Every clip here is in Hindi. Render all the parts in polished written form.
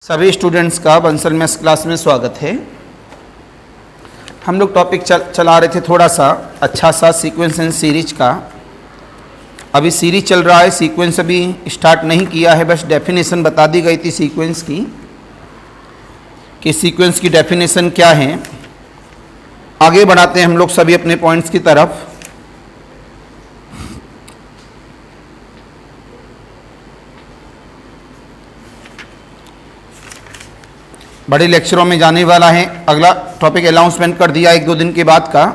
सभी स्टूडेंट्स का बंसल मैथ्स क्लास में स्वागत है। हम लोग टॉपिक चला रहे थे थोड़ा सा अच्छा सा सीक्वेंस एंड सीरीज का। अभी सीरीज चल रहा है, सीक्वेंस अभी स्टार्ट नहीं किया है, बस डेफिनेशन बता दी गई थी सीक्वेंस की कि सीक्वेंस की डेफिनेशन क्या है। आगे बढ़ाते हैं हम लोग सभी अपने पॉइंट्स की तरफ। बड़े लेक्चरों में जाने वाला है। अगला टॉपिक अनाउंसमेंट कर दिया एक दो दिन के बाद का,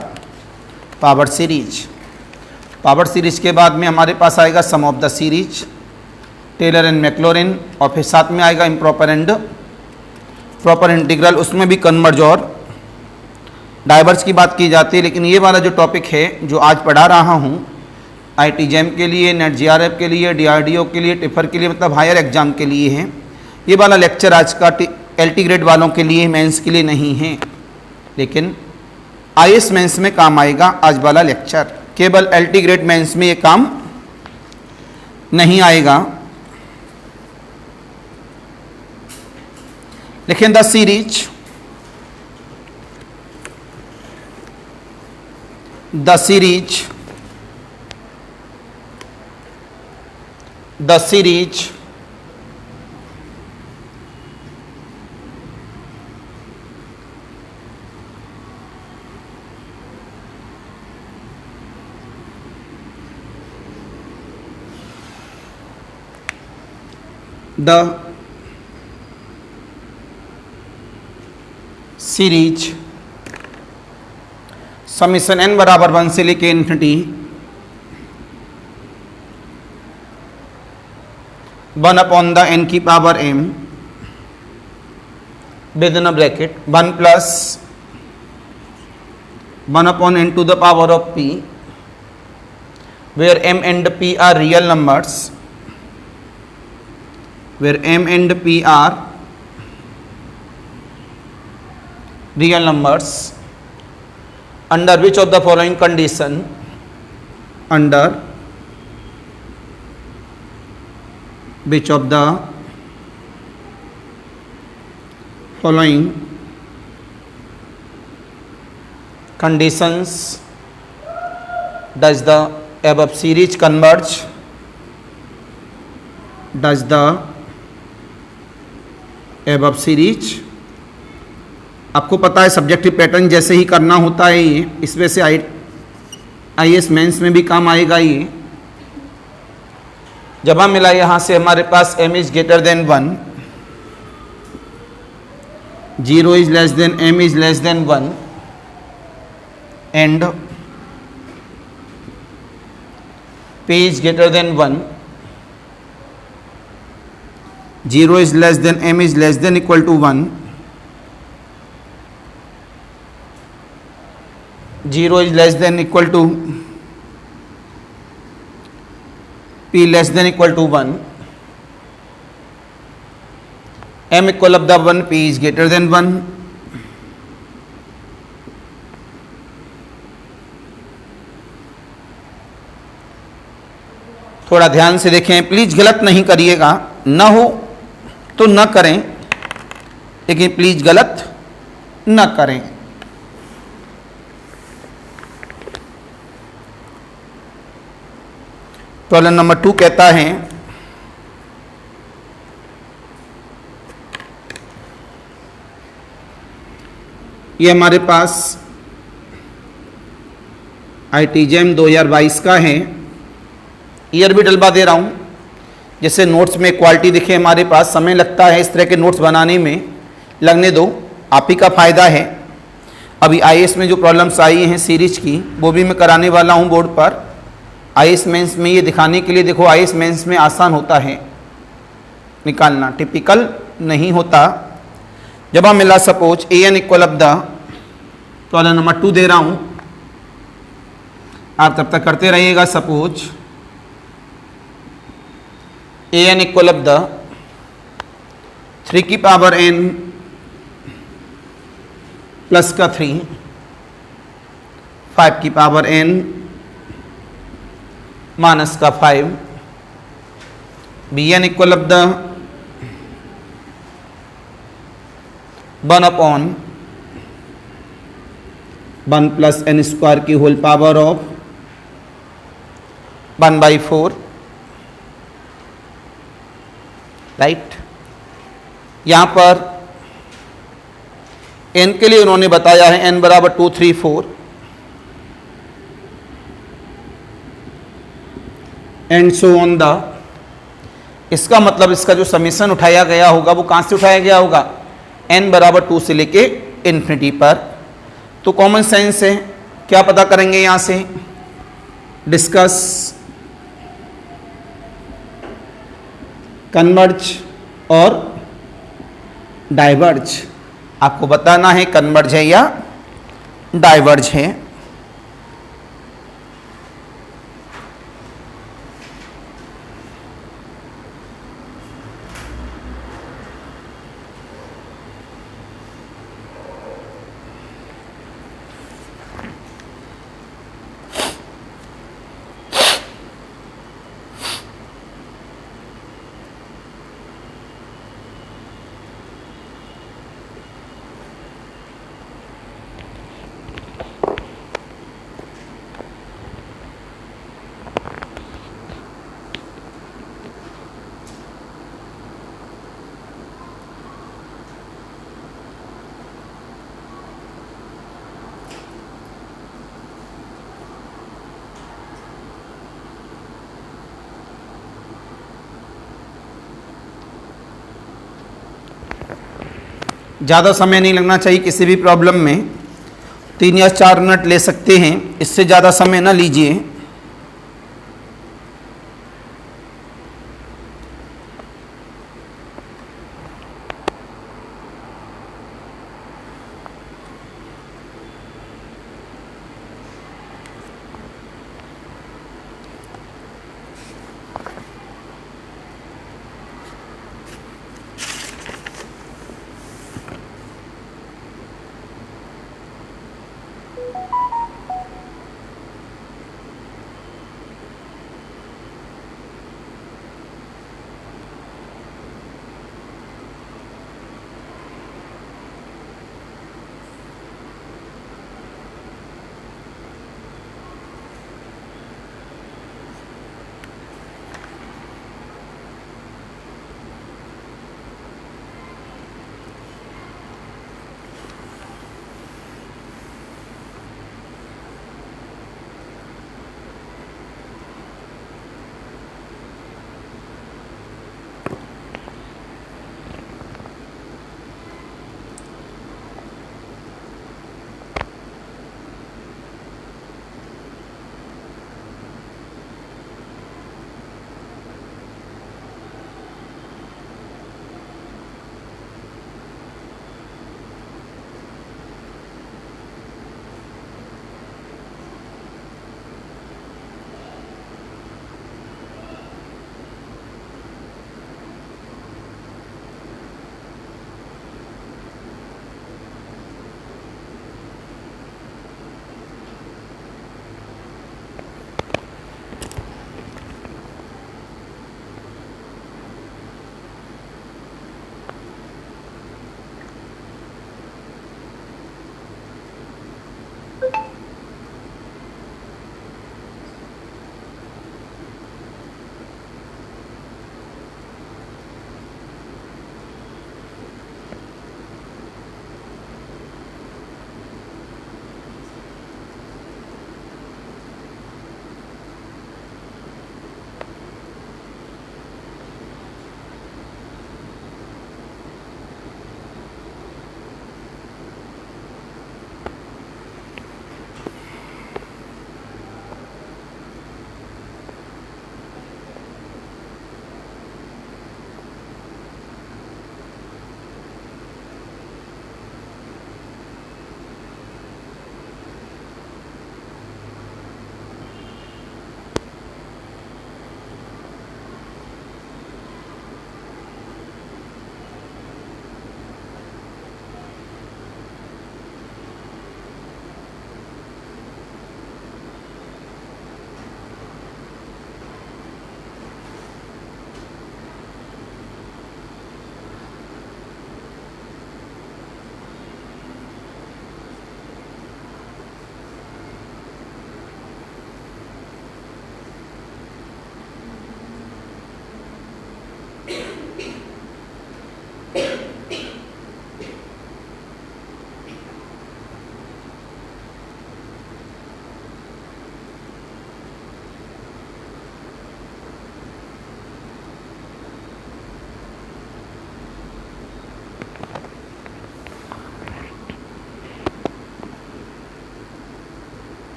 पावर सीरीज। पावर सीरीज के बाद में हमारे पास आएगा sum of the series, Taylor and Maclaurin, और फिर साथ में आएगा इम्प्रॉपर एंड प्रॉपर इंटीग्रल। उसमें भी कन्वर्ज और डाइवर्स की बात की जाती है। लेकिन ये वाला जो टॉपिक है जो आज पढ़ा रहा हूँ, IT जैम के लिए, नेट GRF के लिए, DRDO के लिए, टिफर के लिए, मतलब हायर एग्जाम के लिए है। ये वाला लेक्चर आज का LT ग्रेड वालों के लिए, मेंस के लिए नहीं है, लेकिन IAS मेंस में काम आएगा आज वाला लेक्चर। केवल LT ग्रेड मेंस में ये काम नहीं आएगा। लेकिन द सीरीज समीशन n बराबर 1 से लेके इन्फिनिटी 1 अपॉन द n की power m within a bracket 1 plus 1 upon n to the power of p, where m and p are real numbers, where m and p are real numbers, under which of the following condition, under which of the following conditions does the above series converge, does the above series। आपको पता है सब्जेक्टिव पैटर्न जैसे ही करना होता है ये, इसमें से IAS मेंस में भी काम आएगा ये। जब हम मिला यहाँ से हमारे पास m is greater than 1, 0 is less than m is less than 1, and p is greater than 1, 0 is less than m is less than equal to 1, 0 is less than equal to p less than equal to 1, m equal of the 1, p is greater than 1, थोड़ा ध्यान से देखें, प्लीज गलत नहीं करिएगा, ना हो तो न करें, लेकिन प्लीज गलत न करें। प्रॉब्लम नंबर 2 कहता है ये हमारे पास IT जैम 2022 का है। ईयर भी डलवा दे रहा हूँ, जैसे नोट्स में क्वालिटी दिखे। हमारे पास समय लगता है इस तरह के नोट्स बनाने में, लगने दो, आप ही का फ़ायदा है। अभी IAS में जो प्रॉब्लम्स आई हैं सीरीज की, वो भी मैं कराने वाला हूँ बोर्ड पर। IAS मेंस में ये दिखाने के लिए, देखो IAS मेंस में आसान होता है निकालना, टिपिकल नहीं होता। जब हम मिला suppose an equal of the, problem number 2 दे रहा हूँ, आप तब तक करते रहिएगा। Suppose an equal of the 3 की पावर n प्लस का 3, 5 की पावर n माइनस का 5, bn equal of the 1/1 plus n square की होल पावर ऑफ 1/4, राइट। यहां पर n के लिए उन्होंने बताया है n बराबर 2, 3, 4 एंड सो ऑन द। इसका मतलब इसका जो समीशन उठाया गया होगा वो कहां से उठाया गया होगा, n बराबर 2 से लेके इन्फिनिटी पर। तो कॉमन सेंस है, क्या पता करेंगे यहां से, डिस्कस कन्वर्ज और डाइवर्ज। आपको बताना है कन्वर्ज है या डाइवर्ज है। ज़्यादा समय नहीं लगना चाहिए किसी भी प्रॉब्लम में, 3 या 4 मिनट ले सकते हैं, इससे ज़्यादा समय ना लीजिए।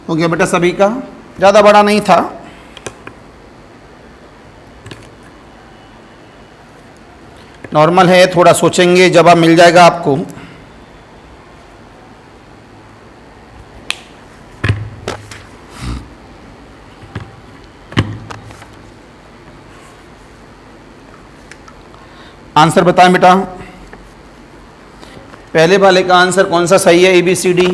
हो गया बेटा सभी का, ज़्यादा बड़ा नहीं था। नॉर्मल है, थोड़ा सोचेंगे जवाब मिल जाएगा आपको। आंसर बताएं बेटा, पहले वाले का आंसर कौन सा सही है? ए बी सी डी,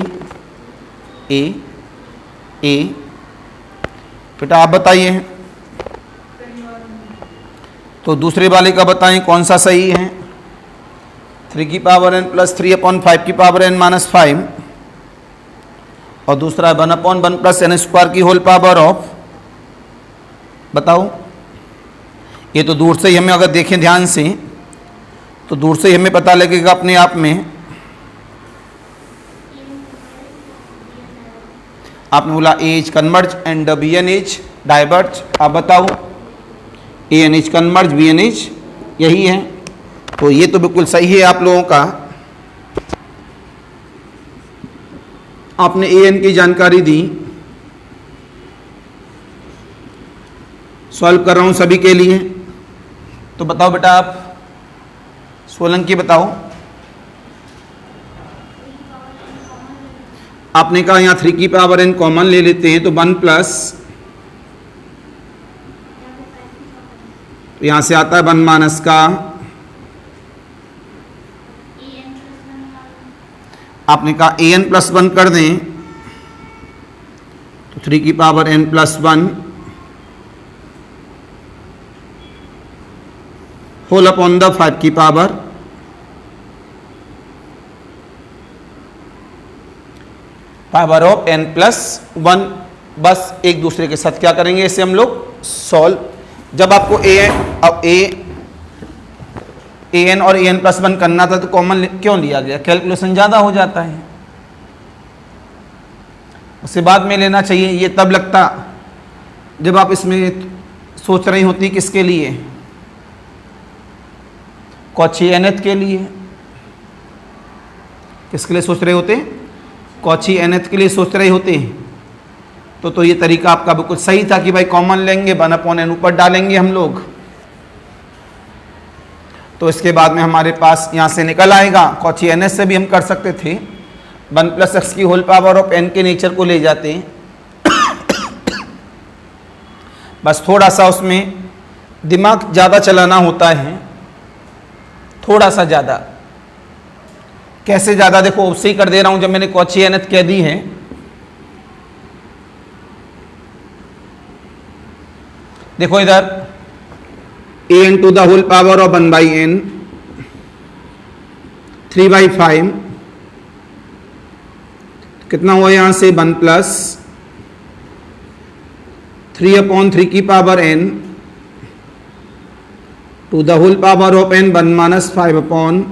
ए बेटा आप बताइए। तो दूसरे वाले का बताएं कौन सा सही है? 3 की पावर n प्लस 3/5 की पावर n माइनस 5, और दूसरा 1/1 प्लस n स्क्वायर की होल पावर ऑफ, बताओ। ये तो दूर से ही हमें अगर देखें ध्यान से तो दूर से ही हमें पता लगेगा अपने आप में। आपने बोला A H converge and B N H diverge, आप बताओ। A N H converge, B N H, यही है। तो ये तो बिल्कुल सही है आप लोगों का। आपने ए एन की जानकारी दी। सॉल्व कर रहा हूं सभी के लिए। तो बताओ बेटा आप, सोलंकी बताओ। आपने कहा यहाँ 3 की पावर n कॉमन ले लेते हैं तो 1 प्लस, तो यहाँ से आता है 1 माइनस का, आपने कहा an प्लस 1 कर दें तो 3 की power n plus 1 whole upon the 5 की पावर ऑफ n प्लस 1। बस एक दूसरे के साथ क्या करेंगे, इसे हम लोग सॉल्व। जब आपको an और an प्लस 1 करना था तो कॉमन क्यों लिया गया? कैलकुलेशन ज़्यादा हो जाता है, उसे बाद में लेना चाहिए। ये तब लगता जब आप इसमें सोच रही होती किसके लिए, कॉची nth के लिए। किसके लिए सोच रहे होते? कॉची nth के लिए सोच रहे होते हैं। तो ये तरीका आपका बिल्कुल सही था कि भाई कॉमन लेंगे, 1/n ऊपर डालेंगे हम लोग, तो इसके बाद में हमारे पास यहाँ से निकल आएगा। कॉची nth से भी हम कर सकते थे, 1 प्लस x की होल पावर ऑफ n के नेचर को ले जाते हैं। बस थोड़ा सा उसमें दिमाग ज़्यादा चलाना होता है, थोड़ा सा ज़्यादा। कैसे ज़्यादा? देखो उससे ही कर दे रहा हूं जब मैंने कॉची nth कह दी है। देखो इधर an to the whole power of 1/n 3/5, कितना हुआ यहां से? 1 प्लस 3/3 की power n to the whole power of n 1 minus 5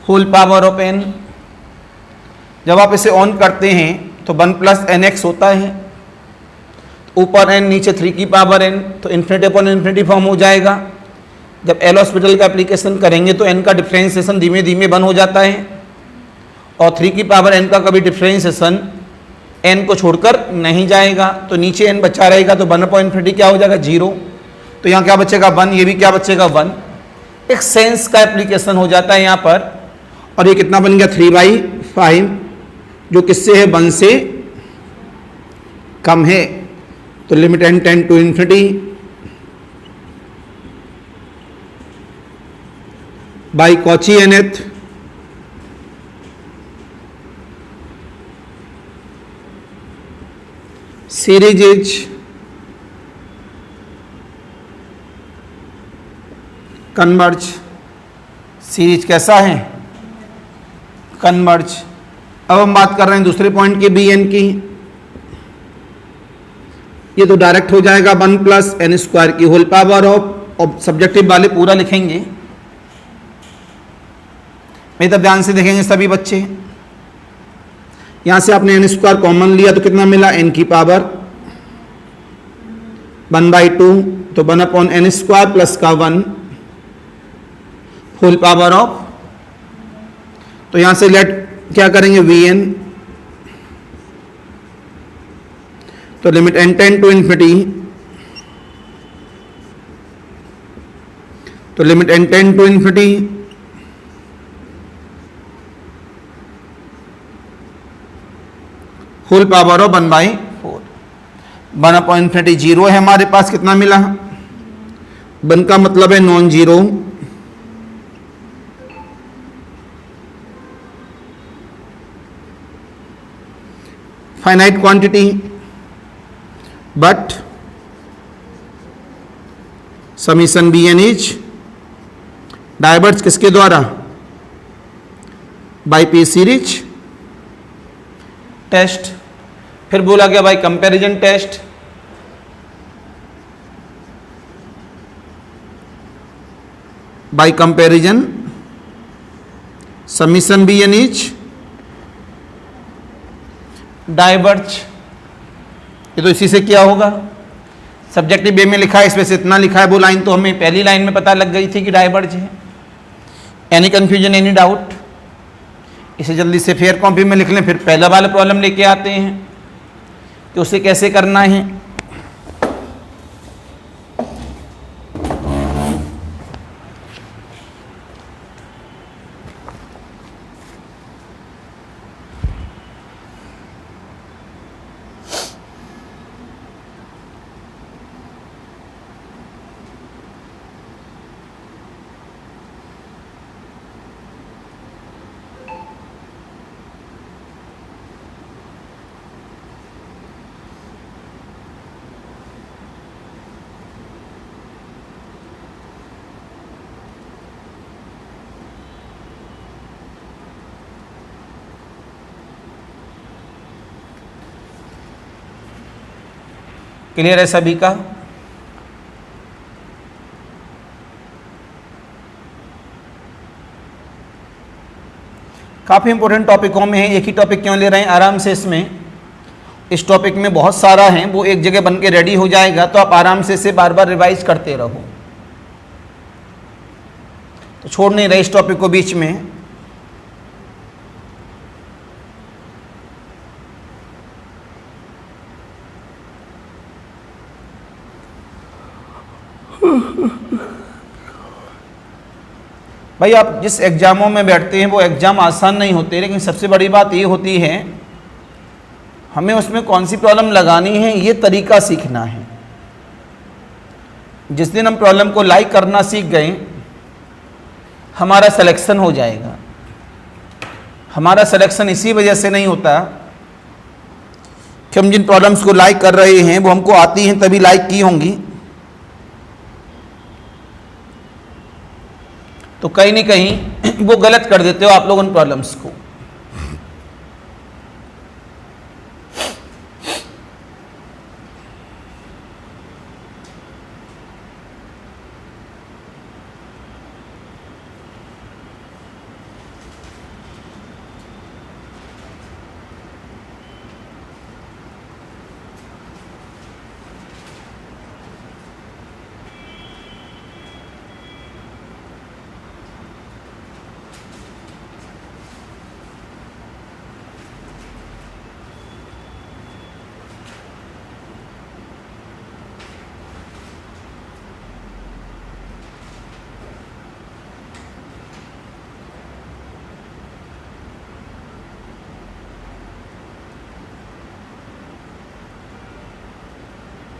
whole power of n। जब आप इसे ऑन करते हैं तो 1 प्लस nx होता है, ऊपर n नीचे 3 की पावर n, तो इन्फिनिटी अपॉन इन्फिनिटी फॉर्म हो जाएगा। जब एल हॉस्पिटल का एप्लीकेशन करेंगे तो n का डिफ्रेंसिएशन धीमे धीमे बंद हो जाता है, और 3 की पावर n का कभी डिफ्रेंसिएशन n को छोड़कर नहीं जाएगा। तो नीचे n बचा रहेगा, तो 1 अपॉन इन्फिनिटी क्या हो जाएगा? 0। तो यहाँ क्या बचेगा? 1। ये भी क्या बचेगा? 1। एक सेंस का एप्लीकेशन हो जाता है यहाँ पर। और ये कितना बन गया? 3/5, जो किससे है? 1 से कम है। तो limit n tend to infinity by Cauchy nth series is converge. Series कैसा है? कन्वर्ज। अब हम बात कर रहे हैं दूसरे पॉइंट की, bn की। ये तो डायरेक्ट हो जाएगा 1 प्लस n स्क्वायर की होल पावर ऑफ, सब्जेक्टिव वाले पूरा लिखेंगे। मेरी तब ध्यान से देखेंगे सभी बच्चे। यहां से आपने n स्क्वायर कॉमन लिया तो कितना मिला? n की पावर 1/2, तो 1 अपॉन n स्क्वायर प्लस का 1 होल पावर ऑफ। तो यहां से लेट क्या करेंगे? vn तो limit n tend to infinity, तो limit n tend to infinity whole power of 1/4, 1/इन्फिनिटी जीरो है हमारे पास, कितना मिला 1 का मतलब है non zero, finite quantity, but summation B N is diverge किसके द्वारा, बाई पी सीरीज टेस्ट। फिर बोला गया भाई comparison test, by comparison summation B N is diverge. ये तो इसी से क्या होगा, सब्जेक्टिव वे में लिखा है, इसमें से इतना लिखा है, वो लाइन तो हमें पहली लाइन में पता लग गई थी कि डाइवर्ज है। एनी कंफ्यूजन, एनी डाउट, इसे जल्दी से फेयर कॉपी में लिख लें, फिर पहला वाला प्रॉब्लम लेके आते हैं कि उसे कैसे करना है। क्लियर है सभी का? काफी इंपॉर्टेंट टॉपिकों में है, एक ही टॉपिक क्यों ले रहे हैं आराम से, इसमें इस टॉपिक में बहुत सारा है, वो एक जगह बन के रेडी हो जाएगा, तो आप आराम से इसे बार बार रिवाइज करते रहो, तो छोड़ नहीं रहे इस टॉपिक को बीच में। भाई आप जिस एग्जामों में बैठते हैं वो एग्जाम आसान नहीं होते, लेकिन सबसे बड़ी बात ये होती है हमें उसमें कौन सी प्रॉब्लम लगानी है ये तरीका सीखना है। जिस दिन हम प्रॉब्लम को लाइक करना सीख गए हमारा सिलेक्शन हो जाएगा। हमारा सिलेक्शन इसी वजह से नहीं होता कि हम जिन प्रॉब्लम्स को लाइक कर रहे हैं वो हमको आती हैं तभी लाइक की होंगी, तो कहीं न कहीं वो गलत कर देते हो आप लोग उन प्रॉब्लम्स को।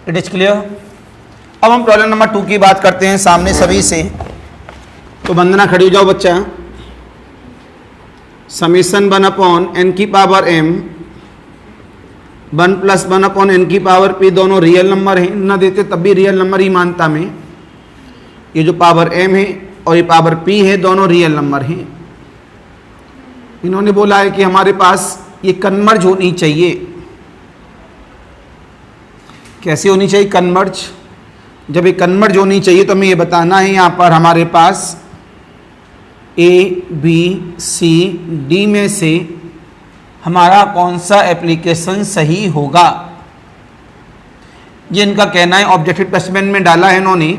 It is clear. अब हम प्रॉब्लम नंबर 2 की बात करते हैं सामने सभी से, तो वंदना खड़ी हो जाओ बच्चा। समीशन 1 अपॉन एन की power m 1 plus 1 upon N की पावर p दोनों रियल नंबर हैं, न देते तब भी रियल नंबर ही मानता में। ये जो पावर m है और ये पावर p है दोनों रियल नंबर हैं। इन्होंने बोला है कि हमारे पास ये कन्वर्ज होनी चाहिए। कैसे होनी चाहिए कन्वर्ज? जब ये कन्वर्ज होनी चाहिए तो हमें ये बताना है यहाँ पर हमारे पास A B C D में से हमारा कौन सा एप्लीकेशन सही होगा, ये इनका कहना है। ऑब्जेक्टिव स्टेटमेंट में डाला है इन्होंने,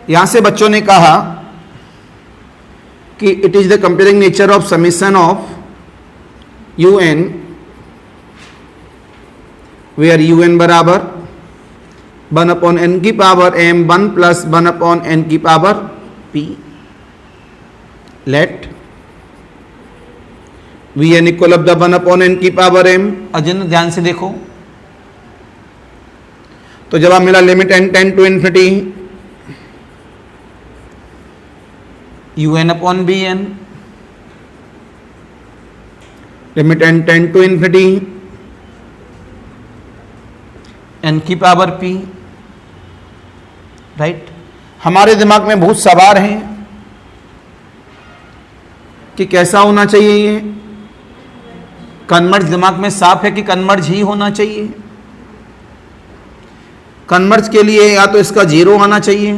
यहाँ से बच्चों ने कहा कि it is the comparing nature of summation of U N where U N बराबर 1 अपॉन एन की power m 1 plus 1 upon N की power p let V N equal of the 1 upon N की पावर m। अजिन ध्यान से देखो, तो जब आप मिला limit n tend to infinity U N upon B N, limit n tend to infinity n की पावर p, राइट। हमारे दिमाग में बहुत सवाल हैं कि कैसा होना चाहिए ये, कन्वर्ज दिमाग में साफ है कि कन्वर्ज ही होना चाहिए। कन्वर्ज के लिए या तो इसका जीरो आना चाहिए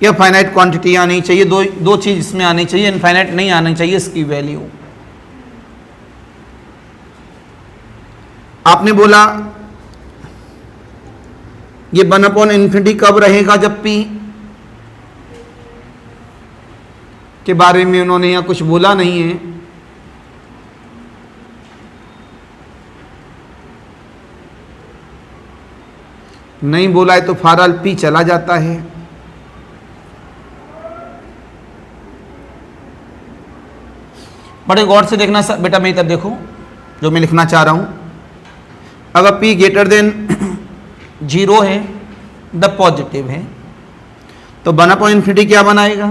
या फाइनाइट क्वांटिटी आनी चाहिए, दो चीज इसमें आनी चाहिए, इनफाइनाइट नहीं आनी चाहिए इसकी वैल्यू। आपने बोला ये 1 अपॉन इन्फिनिटी कब रहेगा, जब p के बारे में उन्होंने यहां कुछ बोला नहीं है। नहीं बोला है तो फारल p चला जाता है। बड़े गौर से देखना बेटा, मेरी तरफ देखो जो मैं लिखना चाह रहा हूं। अगर p ग्रेटर देन 0 है, द पॉजिटिव है, तो 1 अपॉन इन्फिनिटी क्या बनाएगा,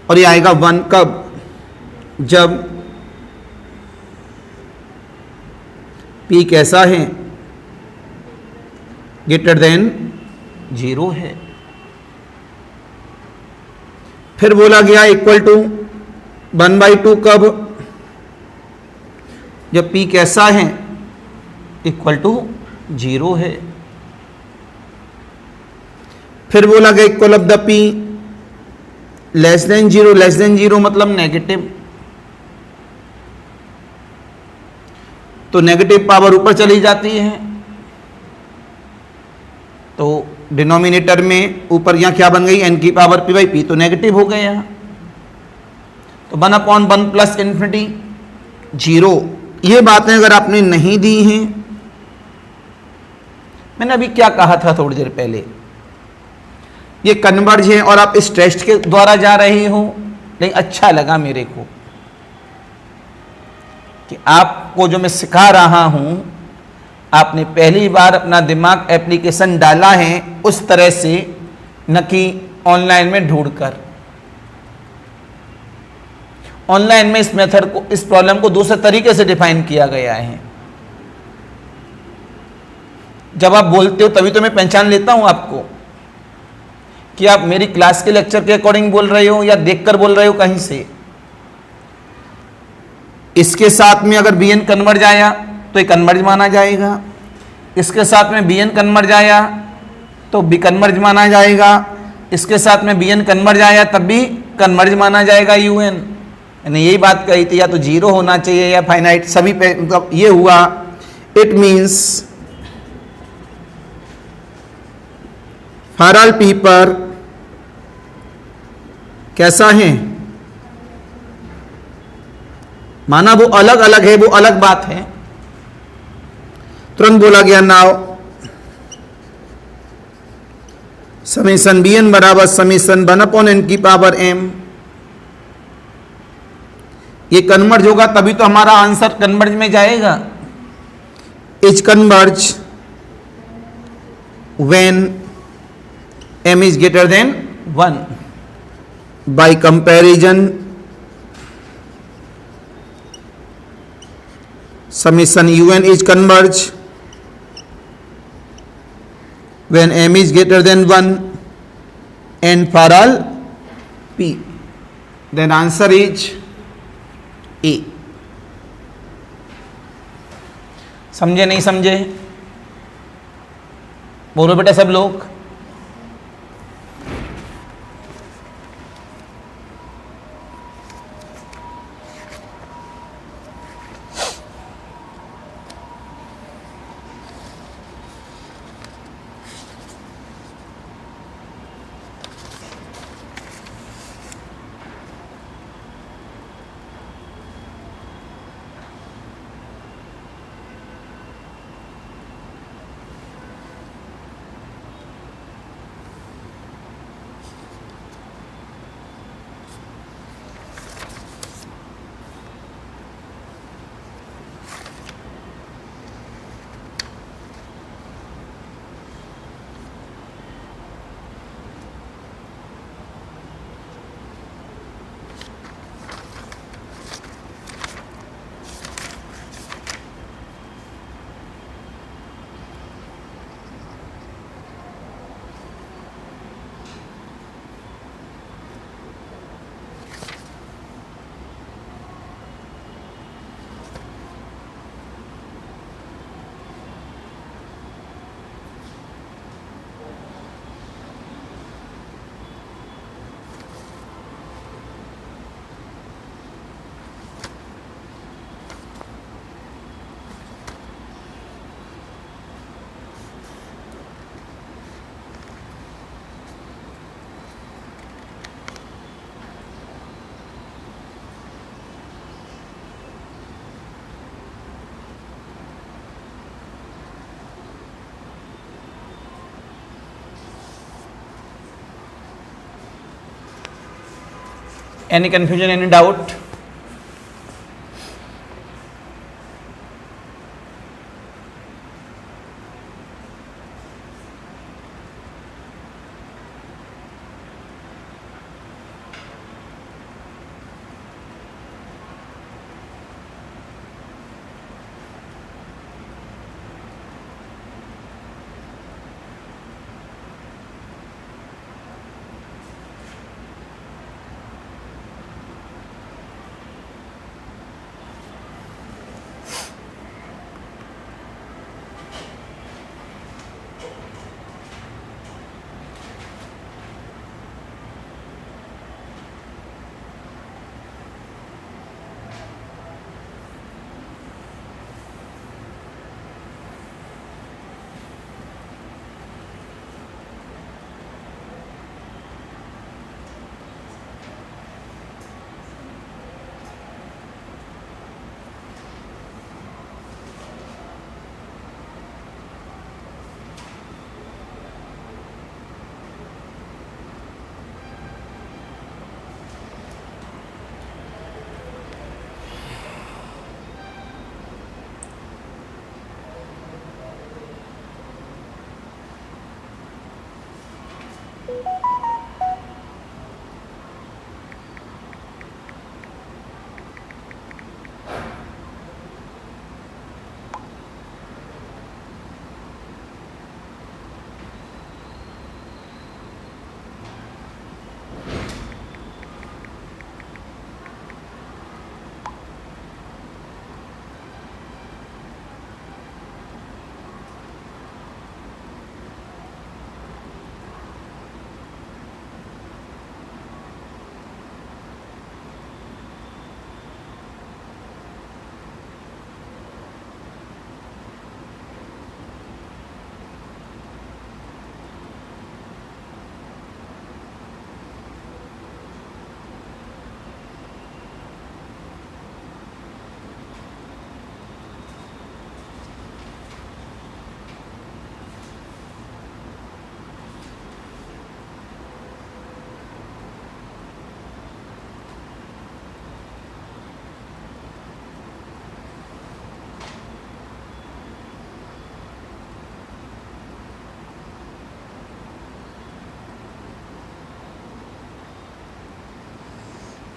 और ये आएगा 1 कब, जब p कैसा है, ग्रेटर देन 0 है। फिर बोला गया इक्वल टू 1/2 कब, जब p कैसा है, इक्वल टू 0 है। फिर बोला गया equal of the p less than 0, less than 0 मतलब नेगेटिव, तो नेगेटिव पावर ऊपर चली जाती है, तो डिनोमिनेटर में ऊपर यहां क्या बन गई, n की पावर p बाई p, तो नेगेटिव हो गया। तो 1 अपॉन 1 प्लस इन्फिनिटी 0। ये बातें अगर आपने नहीं दी हैं, मैंने अभी क्या कहा था थोड़ी देर पहले, ये कन्वर्ज है और आप इस टेस्ट के द्वारा जा रहे हो, लेकिन अच्छा लगा मेरे को कि आपको जो मैं सिखा रहा हूं, आपने पहली बार अपना दिमाग एप्लीकेशन डाला है उस तरह से, न कि ऑनलाइन में ढूंढकर। ऑनलाइन में इस मेथड को, इस प्रॉब्लम को दूसरे तरीके से डिफाइन किया गया है। जब आप बोलते हो तभी तो मैं पहचान लेता हूं आपको कि आप मेरी क्लास के लेक्चर के अकॉर्डिंग बोल रहे हो या देखकर बोल रहे हो कहीं से। इसके साथ में अगर bn कन्वर्ज आया तो ये कन्वर्ज माना जाएगा, इसके साथ में bn कन्वर्ज आया तो b कन्वर्ज माना जाएगा, इसके साथ में bn कन्वर्ज आया तब भी कन्वर्ज माना जाएगा un। मैंने यही बात कही थी, या तो 0 होना चाहिए या फाइनाइट, सभी पे मतलब ये हुआ। इट मीन्स फारल p पर कैसा है, माना वो अलग अलग है, वो अलग बात है। तुरंत बोला गया नाउ समीशन bn बराबर समीशन 1 अपॉन n की पावर m। ये कन्वर्ज होगा तभी तो हमारा आंसर कन्वर्ज में जाएगा। Is converge when m is greater than 1 by comparison summation un is converge when m is greater than 1 and for all p, then answer is A। समझे नहीं समझे, बोलो बेटा सब लोग। Any confusion, any doubt?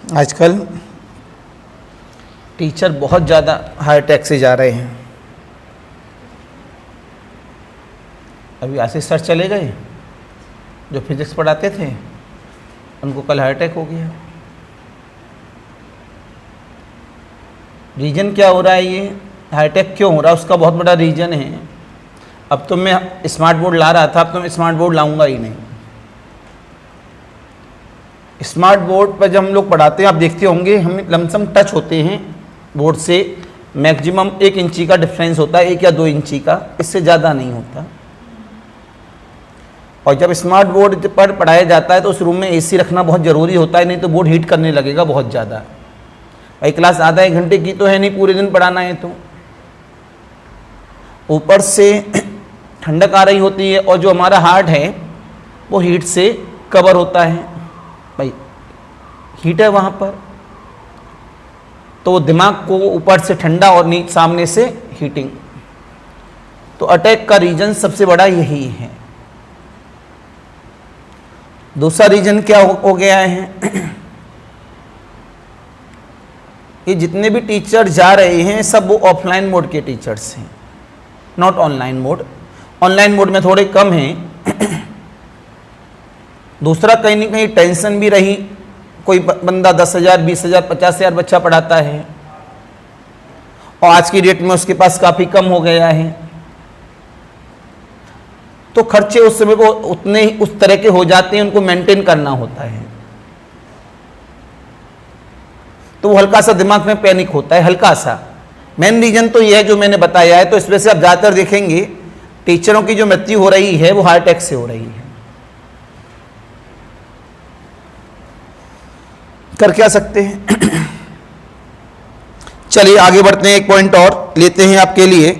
आजकल टीचर बहुत ज़्यादा हाईटेक से जा रहे हैं। अभी आशीष सर चले गए जो फिजिक्स पढ़ाते थे, उनको कल हाईटेक हो गया। रीज़न क्या हो रहा है, ये हाईटेक क्यों हो रहा है, उसका बहुत बड़ा रीज़न है। अब तो मैं स्मार्ट बोर्ड ला रहा था, अब तो मैं स्मार्ट बोर्ड लाऊंगा ही नहीं। स्मार्ट बोर्ड पर जब हम लोग पढ़ाते हैं, आप देखते होंगे हम लमसम टच होते हैं बोर्ड से, मैक्सिमम 1 इंची का डिफरेंस होता है, 1 या 2 इंची का, इससे ज़्यादा नहीं होता। और जब स्मार्ट बोर्ड पर पढ़ाया जाता है तो उस रूम में एसी रखना बहुत ज़रूरी होता है, नहीं तो बोर्ड हीट करने लगेगा बहुत ज़्यादा। भाई क्लास आधा 1 घंटे की तो है नहीं, पूरे दिन पढ़ाना है तो ऊपर से ठंडक आ रही होती है, और जो हमारा हार्ट है वो हीट से कवर होता है। भाई हीट है वहाँ पर, तो दिमाग को ऊपर से ठंडा और सामने से हीटिंग। तो अटैक का रीजन सबसे बड़ा यही है। दूसरा रीजन क्या हो गया है, ये जितने भी टीचर जा रहे हैं सब वो ऑफलाइन मोड के टीचर्स हैं, not online mode. Online mode में थोड़े कम हैं। दूसरा कहीं ना कहीं टेंशन भी रही, कोई बंदा 10,000, 20,000, 50,000 बच्चा पढ़ाता है, और आज की डेट में उसके पास काफ़ी कम हो गया है, तो खर्चे उस समय को उतने ही उस तरह के हो जाते हैं, उनको मेंटेन करना होता है। तो वो हल्का सा दिमाग में पैनिक होता है, हल्का सा। मेन रीजन तो यह है जो मैंने बताया है। तो इस वजह से आप ज़्यादातर देखेंगे टीचरों की जो मृत्यु हो रही है वो हार्ट अटैक से हो रही है। कर क्या सकते हैं। चलिए आगे बढ़ते हैं, एक पॉइंट और लेते हैं आपके लिए।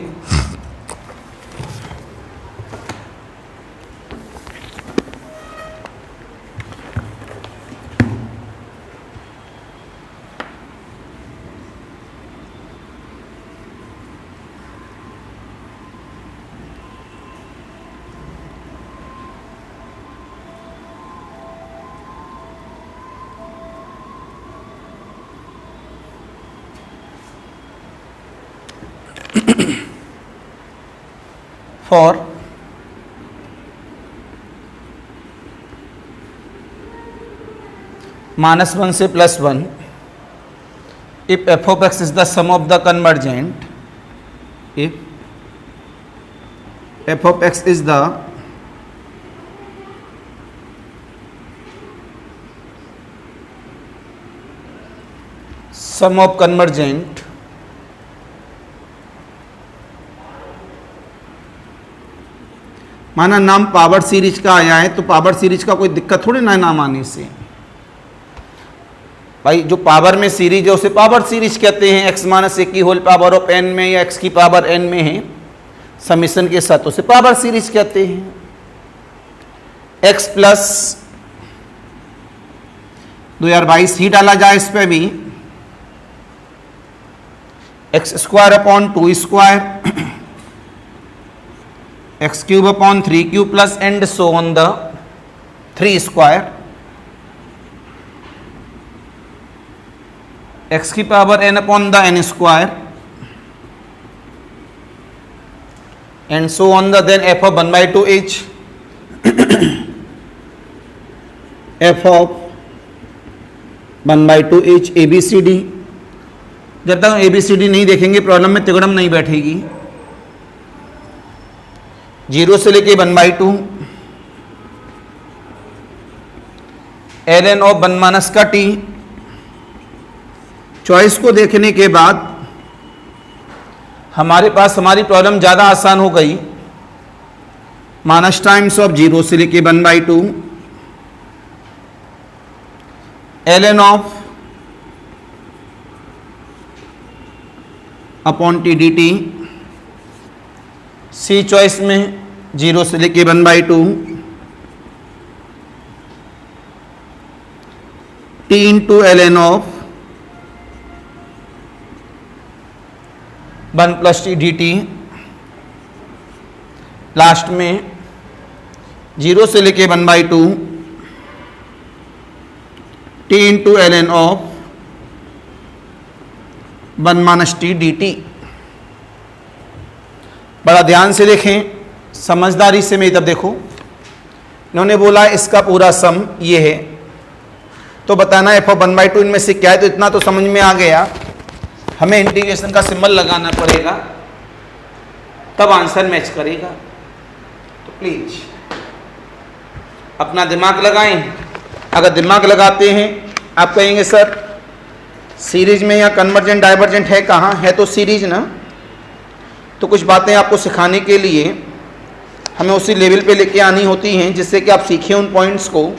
फॉर -1 से +1 if f of x is the sum of the convergent, if f of x is the sum of convergent माना नाम पावर सीरीज का आया है तो पावर सीरीज का कोई दिक्कत थोड़ी ना है नाम आने से। भाई जो पावर में सीरीज है उसे पावर सीरीज कहते हैं, x - 1 की होल पावर ऑफ n में या x की पावर n में है समीशन के साथ, उसे पावर सीरीज कहते हैं। x प्लस 2022 ही डाला जाए इस पे भी, x² x³ upon 3³ plus and so on the 3², x की power n upon the n² and so on the then f of 1/2h f of 1/2h ABCD। जब तक ABCD नहीं देखेंगे प्रॉब्लम में तिगड़म नहीं बैठेगी। 0 से लेके 1/2 ln ऑफ 1 - का t। चॉइस को देखने के बाद हमारे पास हमारी प्रॉब्लम ज़्यादा आसान हो गई। माइनस टाइम्स ऑफ 0 से लेके 1/2 ln of upon t d t. C choice में 0 से लेके 1/2 टी into ln of 1 + t dt। Last में 0 से लेके 1/2 t into ln of 1 - t dt। बड़ा ध्यान से देखें, समझदारी से मेरी तरफ देखो। इन्होंने बोला इसका पूरा सम ये है, तो बताना f of 1/2 इनमें से क्या है। तो इतना तो समझ में आ गया, हमें इंटीग्रेशन का सिंबल लगाना पड़ेगा तब आंसर मैच करेगा। तो प्लीज अपना दिमाग लगाएं। अगर दिमाग लगाते हैं आप कहेंगे सर सीरीज में या कन्वर्जेंट डाइवर्जेंट है कहाँ है, तो सीरीज ना। तो कुछ बातें आपको सिखाने के लिए हमें उसी लेवल पे लेके आनी होती हैं जिससे कि आप सीखें उन पॉइंट्स को।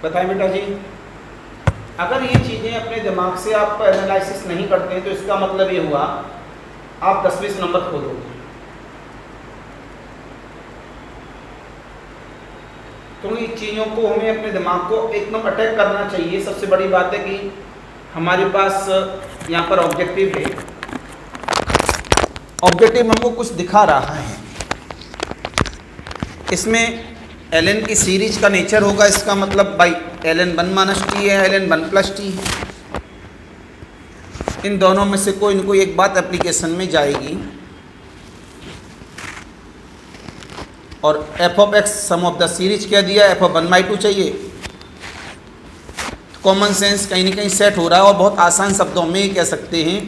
बताएं बेटा जी। अगर ये चीज़ें अपने दिमाग से आप एनालिसिस नहीं करते हैं तो इसका मतलब ये हुआ आप 10-20 नंबर खो दोगे। तो इन चीज़ों को हमें अपने दिमाग को एकदम अटैक करना चाहिए। सबसे बड़ी बात है कि हमारे पास यहाँ पर ऑब्जेक्टिव है, ऑब्जेक्टिव हमको कुछ दिखा रहा है, इसमें ln की सीरीज का नेचर होगा, इसका मतलब भाई ln 1 - t है, ln 1 + t है। इन दोनों में से कोई न कोई एक बात एप्लीकेशन में जाएगी और f(x) some of the series कह दिया, f(1/2) चाहिए। कॉमन सेंस कहीं ना कहीं सेट हो रहा है और बहुत आसान शब्दों में ये कह सकते हैं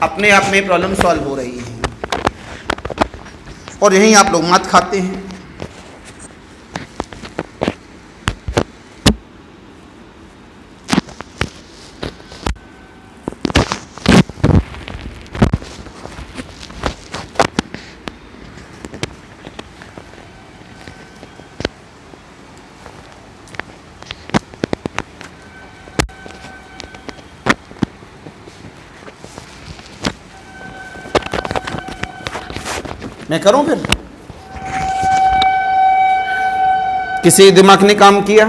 अपने आप में प्रॉब्लम सॉल्व हो रही है और यहीं आप लोग मात खाते हैं। मैं करूं फिर? किसी दिमाग ने काम किया?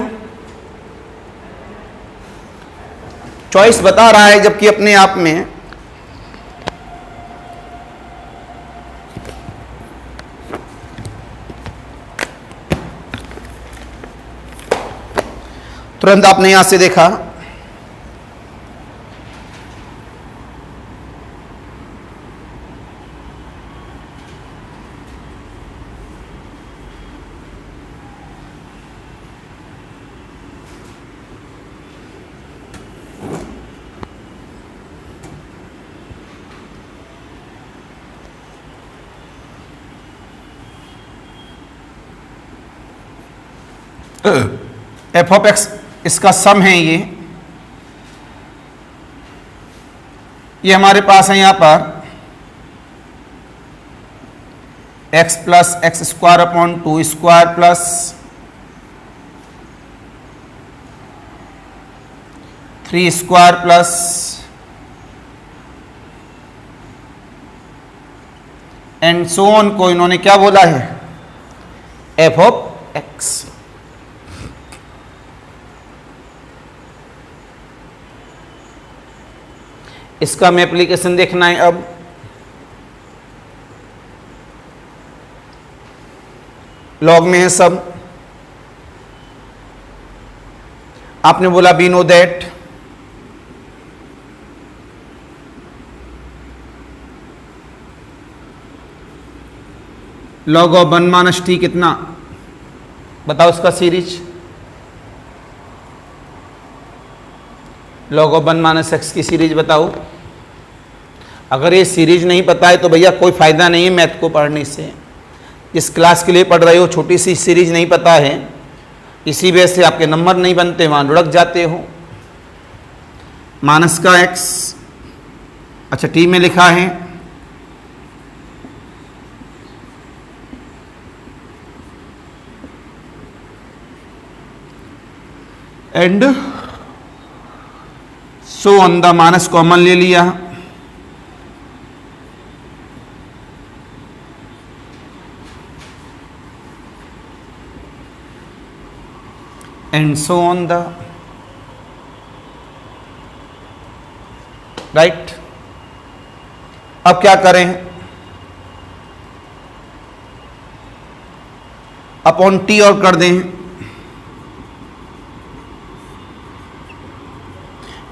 चॉइस बता रहा है जबकि अपने आप में तुरंत आपने यहां से देखा f(x) इसका सम है, ये हमारे पास है यहां पर x + x² / 2² + 3² and so on को इन्होंने क्या बोला है? f(x). इसका हमें एप्लीकेशन देखना है। अब लॉग में है सब। आपने बोला we know that log of 1 - t कितना? बताओ इसका सीरीज। log of 1 - x की सीरीज बताओ। अगर ये सीरीज नहीं पता है तो भैया कोई फ़ायदा नहीं है मैथ को पढ़ने से। जिस क्लास के लिए पढ़ रहे हो छोटी सी सीरीज नहीं पता है, इसी वजह से आपके नंबर नहीं बनते, वहाँ लुढ़क जाते हो। माइनस का x, अच्छा टी में लिखा है, and so on the minus common ले लिया, and so on the right. अब क्या करें? अपॉन टी और कर दें,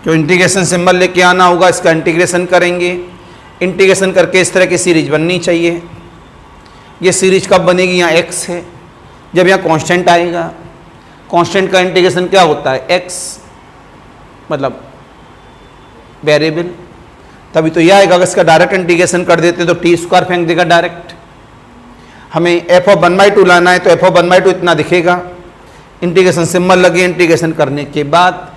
जो इंटीग्रेशन सिंबल लेके आना होगा इसका इंटीग्रेशन करेंगे। इंटीग्रेशन करके इस तरह की सीरीज बननी चाहिए। ये सीरीज कब बनेगी? यहाँ x है, जब यहाँ कांस्टेंट आएगा। कांस्टेंट का इंटीग्रेशन क्या होता है? x मतलब वेरिएबल, तभी तो यह आएगा। अगर इसका डायरेक्ट इंटीग्रेशन कर देते तो t² फेंक देगा डायरेक्ट। हमें f(1/2) लाना है तो f(1/2) इतना दिखेगा। इंटीग्रेशन सिंबल लगे, इंटीग्रेशन करने के बाद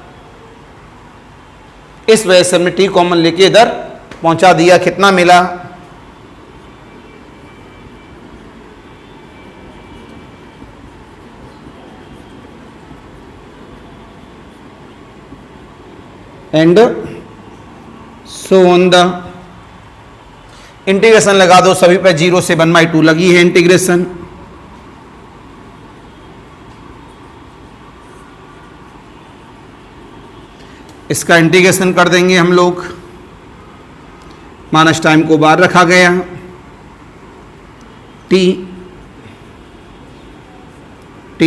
इस वजह से हमने टी कॉमन लेके इधर पहुंचा दिया। कितना मिला? And so on the. Integration लगा दो सभी पे, 0 से 1/2 लगी है इंटीग्रेशन। इसका इंटीग्रेशन कर देंगे हम लोग, माइनस टाइम को बाहर रखा गया, T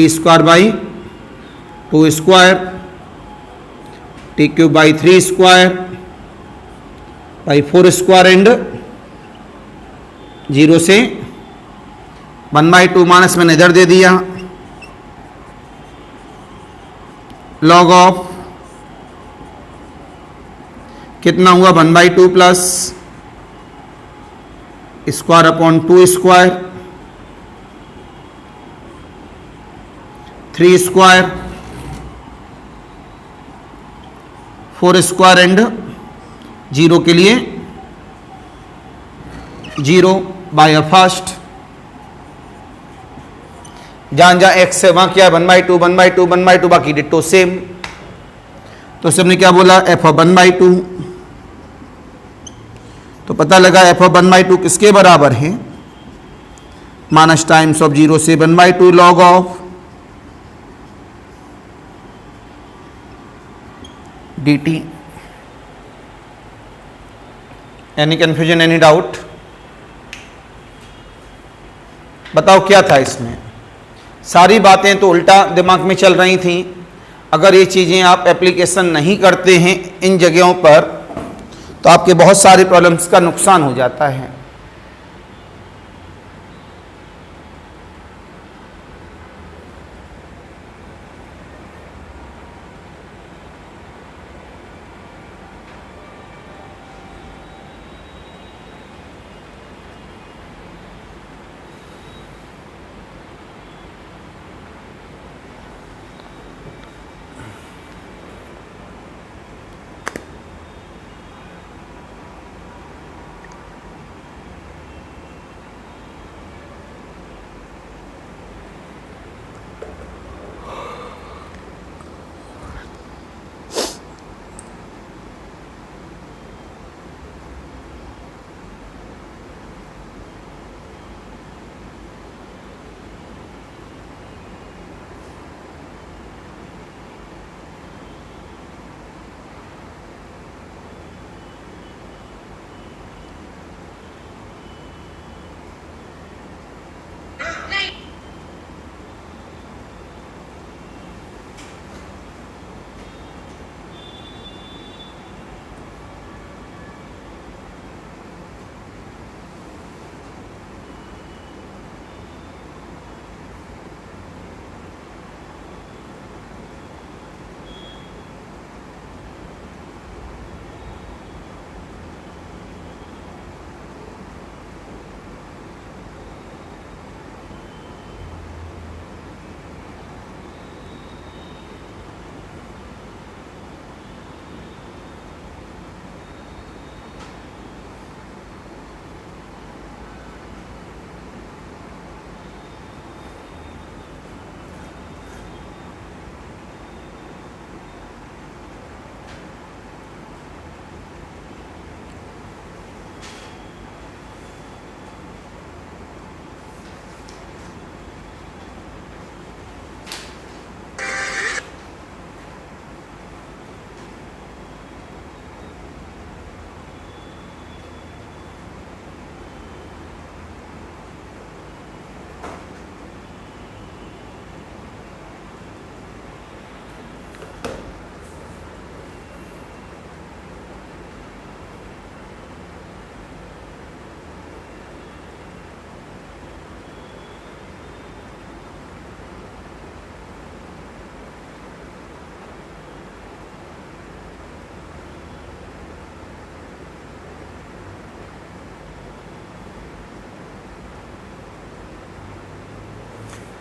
square by 2 square, T cube by 3 square by 4 square and 0 से 1/2 माइनस मैंने इधर दे दिया, लॉग ऑफ कितना हुआ 1/2 plus square upon 2 square, 3 square, 4 square and 0 के लिए 0 बाय अ फर्स्ट। जहां जहां एक्स है वहां क्या 1/2 1/2 1/2, बाकी डिट्टो सेम। तो सबने क्या बोला एफ ऑफ 1/2, तो पता लगा एफ ऑफ 1/2 किसके बराबर है, माइनस टाइम्स ऑफ 0 से 1/2 log of dt। Any confusion, any doubt? बताओ क्या था इसमें? सारी बातें तो उल्टा दिमाग में चल रही थी। अगर ये चीज़ें आप एप्लीकेशन नहीं करते हैं इन जगहों पर तो आपके बहुत सारे प्रॉब्लम्स का नुकसान हो जाता है।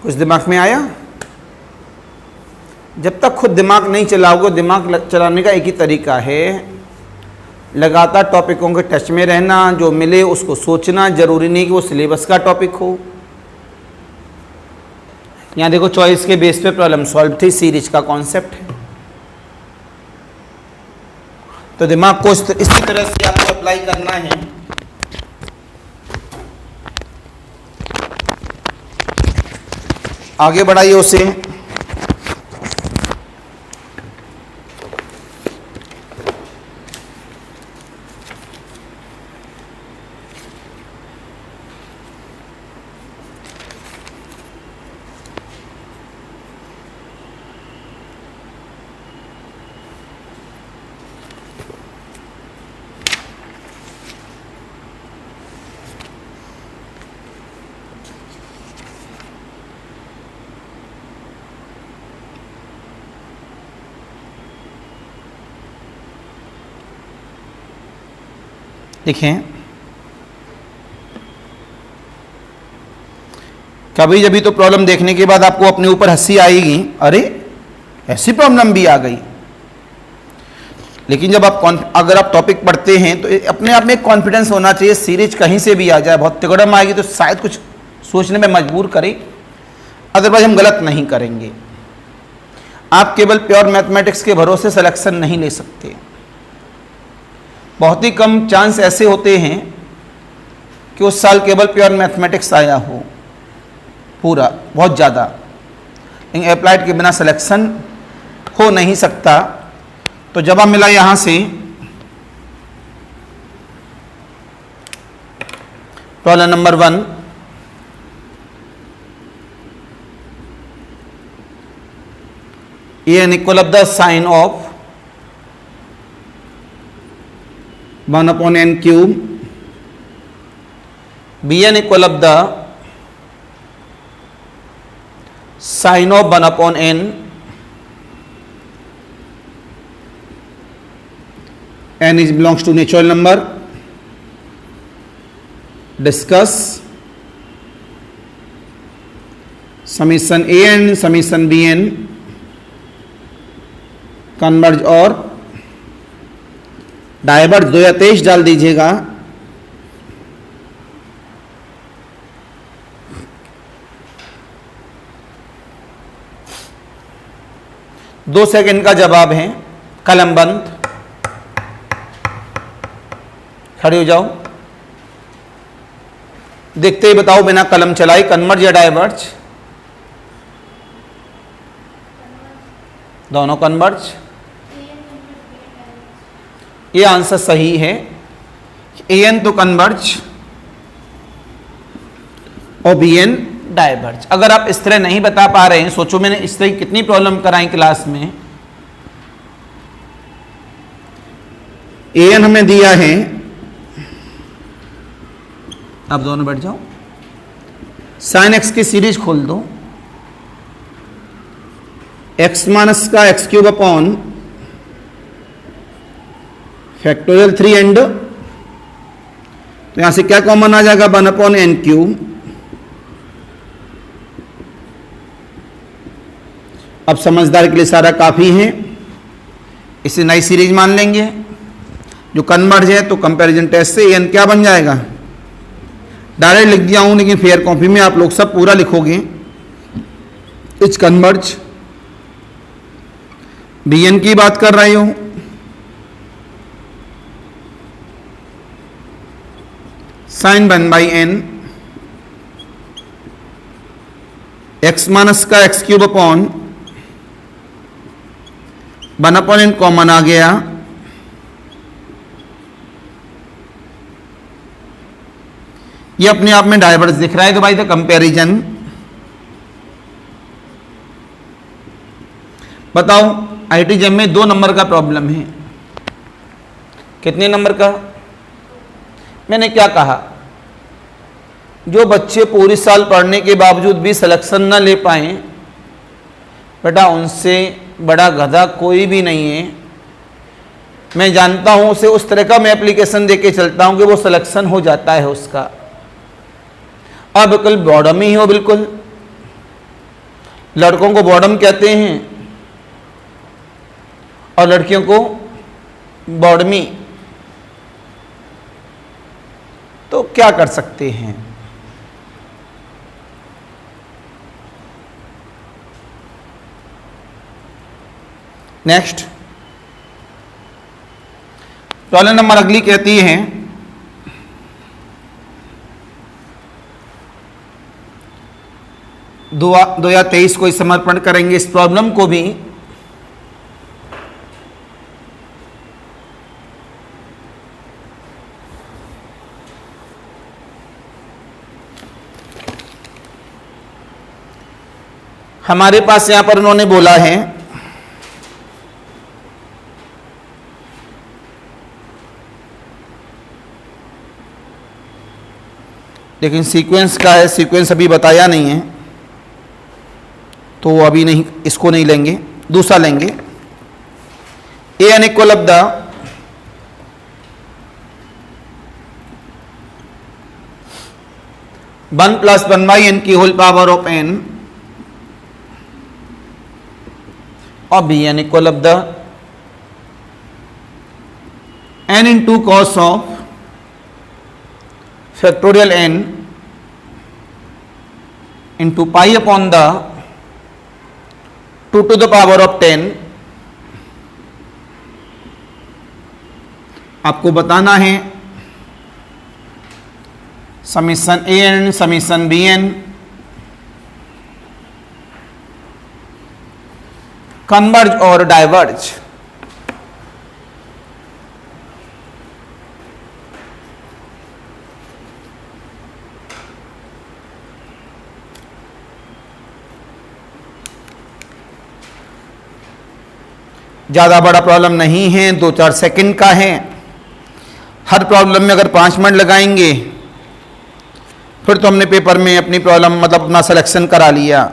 कुछ दिमाग में आया? जब तक खुद दिमाग नहीं चलाओगे, दिमाग चलाने का एक ही तरीका है, लगातार टॉपिकों के टच में रहना, जो मिले उसको सोचना। जरूरी नहीं कि वो सिलेबस का टॉपिक हो। यहाँ देखो चॉइस के बेस पे प्रॉब्लम सॉल्व थी, सीरीज का कॉन्सेप्ट है। तो दिमाग को इसी तरह से आपको अप्लाई करना है। आगे बढ़ाइए उसे। देखें, कभी जभी तो प्रॉब्लम देखने के बाद आपको अपने ऊपर हंसी आएगी, अरे ऐसी प्रॉब्लम भी आ गई। लेकिन जब आप अगर आप टॉपिक पढ़ते हैं तो अपने आप में एक कॉन्फिडेंस होना चाहिए। सीरीज कहीं से भी आ जाए, बहुत तिगड़म आएगी तो शायद कुछ सोचने में मजबूर करे, अदरवाइज हम गलत नहीं करेंगे। आप केवल प्योर मैथमेटिक्स के भरोसे सिलेक्शन नहीं ले सकते। बहुत ही कम चांस ऐसे होते हैं कि उस साल केवल प्योर मैथमेटिक्स आया हो पूरा, बहुत ज़्यादा। लेकिन अप्लाइड के बिना सिलेक्शन हो नहीं सकता। तो जवाब मिला यहाँ से problem number 1, an equal of the sine of 1 upon n cube, bn equal of the sine of 1 upon n, n is belongs to natural number. Discuss summation an summation bn, converge और डाइवर्ज 2 या 23 डाल दीजिएगा। दो सेकंड का जवाब है। कलम बंद, खड़े हो जाओ, देखते ही बताओ बिना कलम चलाई, कन्वर्ज या डाइवर्ज? दोनों कन्वर्ज। ये आंसर सही है। an तो कन्वर्ज और bn डाइवर्ज। अगर आप इस तरह नहीं बता पा रहे हैं, सोचो मैंने इस तरह कितनी प्रॉब्लम कराई क्लास में। an हमें दिया है, अब दोनों बैठ जाओ, sin x की सीरीज खोल दो, x माइनस का X cube upon factorial 3 and, तो यहां से क्या कॉमन आ जाएगा? 1 अपॉन एन क्यूब। अब समझदार के लिए सारा काफी है, इसे नई सीरीज मान लेंगे। जो कन्वर्ज है तो कंपैरिजन टेस्ट से एन क्या बन जाएगा? डायरेक्ट लिख दिया हूं, लेकिन फेयर कॉपी में आप लोग सब पूरा लिखोगे। इच कन्वर्ज, bn की बात कर रही हूं, sine 1 by N, x minus का X cube upon 1 upon N common आ गया। ये अपने आप में डाइवर्स दिख रहा है, तो भाई द कंपैरिजन बताओ। आईटी जैम में 2 नंबर का प्रॉब्लम है। कितने नंबर का? मैंने क्या कहा, जो बच्चे पूरी साल पढ़ने के बावजूद भी सिलेक्शन न ले पाए, बेटा उनसे बड़ा गधा कोई भी नहीं है। मैं जानता हूं उसे, उस तरह का मैं एप्लीकेशन देके चलता हूं कि वो सिलेक्शन हो जाता है उसका। अब बिल्कुल बॉडम ही हो, बिल्कुल लड़कों को बॉडम कहते हैं और लड़कियों को बॉडमी। तो क्या कर सकते हैं? नेक्स्ट, प्रॉब्लम नंबर अगली कहती है दुआ 2023 को समर्पण करेंगे इस प्रॉब्लम को भी। हमारे पास यहां पर उन्होंने बोला है लेकिन सीक्वेंस का है, सीक्वेंस अभी बताया नहीं है तो वो अभी नहीं, इसको नहीं लेंगे, दूसरा लेंगे। A N equal of the one plus one by N की होल पावर ऑफ एन और B N equal of the N into cos of factorial N into pi upon the 2 to the power of 10। आपको बताना है summation A N summation B N converge और डाइवर्ज। ज़्यादा बड़ा प्रॉब्लम नहीं है, 2-4 सेकंड का है। हर प्रॉब्लम में अगर 5 मिनट लगाएंगे फिर तो हमने पेपर में अपनी प्रॉब्लम मतलब अपना सिलेक्शन करा लिया।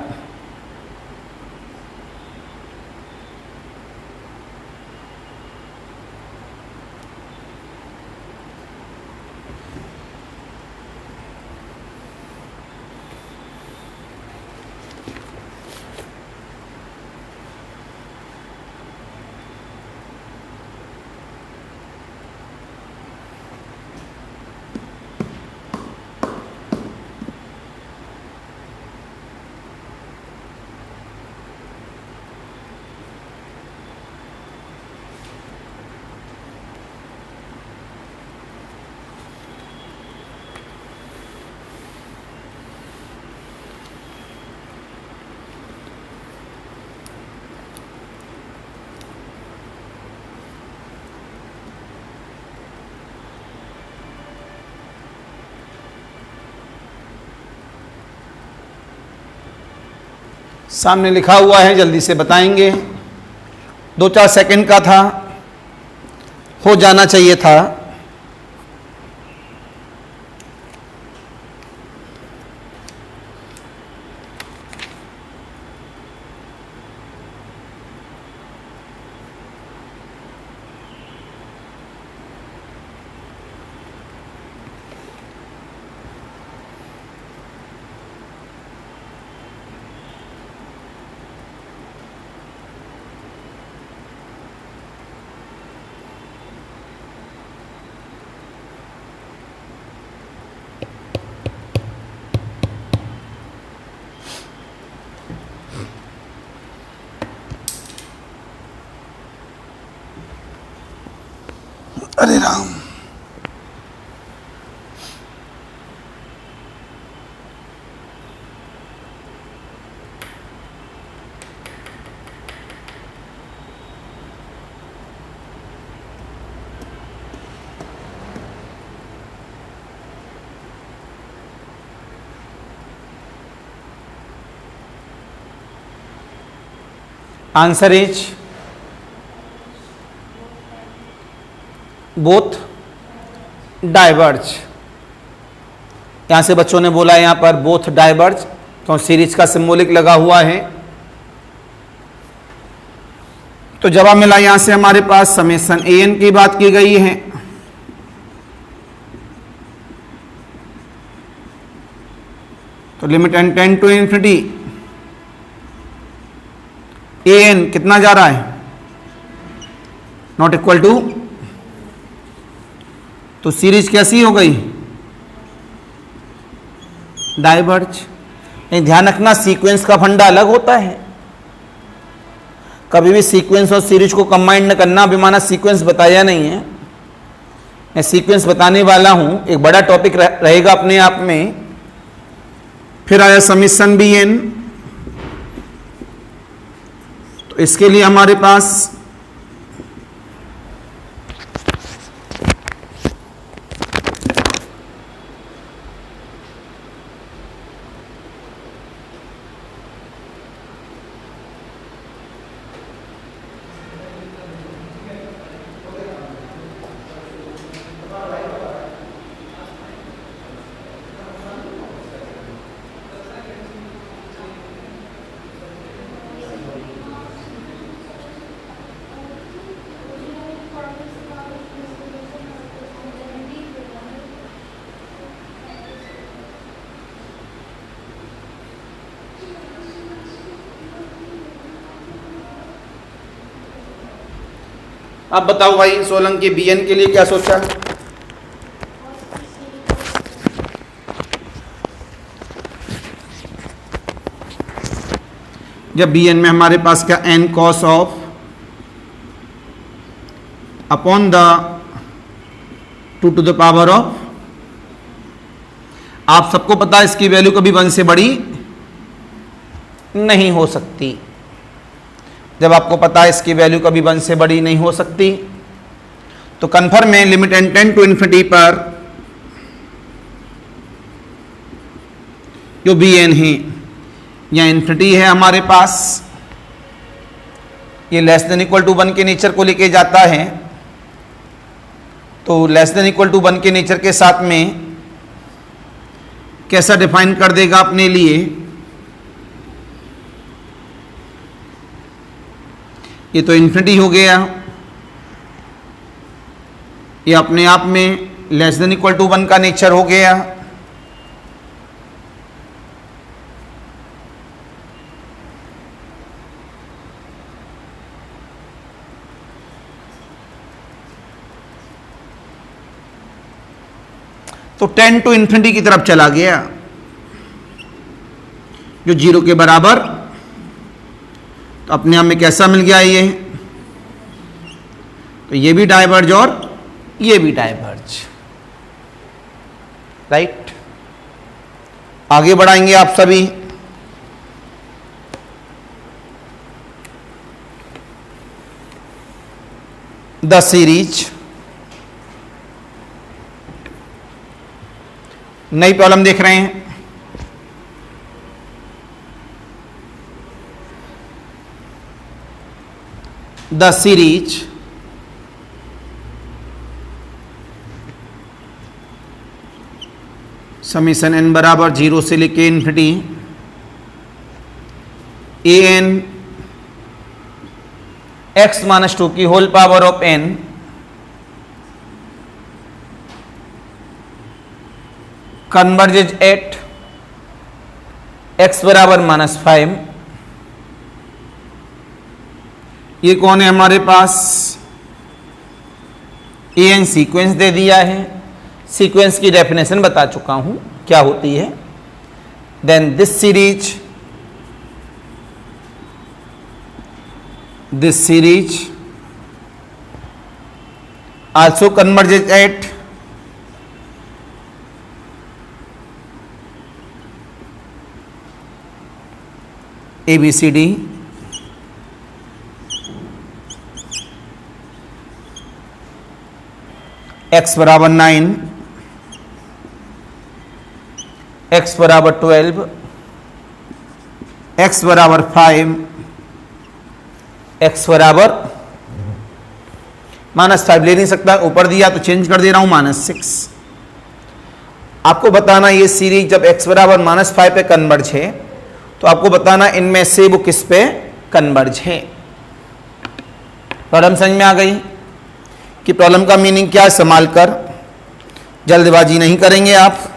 सामने लिखा हुआ है, जल्दी से बताएंगे। 2-4 सेकंड का था, हो जाना चाहिए था। अरे Ram, answer is both diverge. यहां से बच्चों ने बोला यहां पर बोथ डाइवर्ज, तो सीरीज का सिंबॉलिक लगा हुआ है। तो जवाब मिला यहां से हमारे पास समेशन ए एन की बात की गई है। तो limit N tend to infinity A n कितना जा रहा है, नॉट इक्वल टू, तो सीरीज कैसी हो गई, डाइवर्ज। ध्यान रखना सीक्वेंस का फंडा अलग होता है, कभी भी सीक्वेंस और सीरीज को कंबाइन न करना। अभी माना सीक्वेंस बताया नहीं है, मैं सीक्वेंस बताने वाला हूं, एक बड़ा टॉपिक रहेगा अपने आप में। फिर आया समिशन बी एन, तो इसके लिए हमारे पास अब बताओ भाई, सोलंग के बी एन के लिए क्या सोचा? जब बी एन में हमारे पास क्या n cos of upon the 2 to the पावर ऑफ, आप सबको पता है इसकी वैल्यू कभी 1 से बड़ी नहीं हो सकती। जब आपको पता है इसकी वैल्यू कभी 1 से बड़ी नहीं हो सकती, तो कन्फर्म में limit n tend to infinity पर जो बी एन है या इन्फिनिटी है हमारे पास, ये लेस देन इक्वल टू 1 के नेचर को लेके जाता है। तो लेस देन इक्वल टू 1 के नेचर के साथ में कैसा डिफाइन कर देगा अपने लिए? ये तो इन्फिनिटी हो गया, ये अपने आप में लेस देन इक्वल टू 1 का नेचर हो गया। तो 10 टू इन्फिनिटी की तरफ चला गया, जो 0 के बराबर। तो अपने आप में कैसा मिल गया ये? तो ये भी डाइवर्ज और ये भी डाइवर्ज, राइट। आगे बढ़ाएंगे आप सभी। द सीरीज, नई प्रॉब्लम देख रहे हैं। द सीरीज समीशन n बराबर 0 से लेके infinity A N x minus 2 की whole power of n converges at x बराबर -5। ये कौन है हमारे पास? ए एन सीक्वेंस दे दिया है, सीक्वेंस की डेफिनेशन बता चुका हूं क्या होती है। Then this series also converges at ABCD x बराबर 9, x बराबर 12, x बराबर 5, x बराबर -5 ले नहीं सकता, ऊपर दिया तो चेंज कर दे रहा हूं -6। आपको बताना ये सीरीज जब x बराबर -5 पे कन्वर्ज है, तो आपको बताना इनमें से वो किस पे कन्वर्ज है। प्रॉब्लम समझ में आ गई कि प्रॉब्लम का मीनिंग क्या है? संभाल कर, जल्दबाजी नहीं करेंगे आप।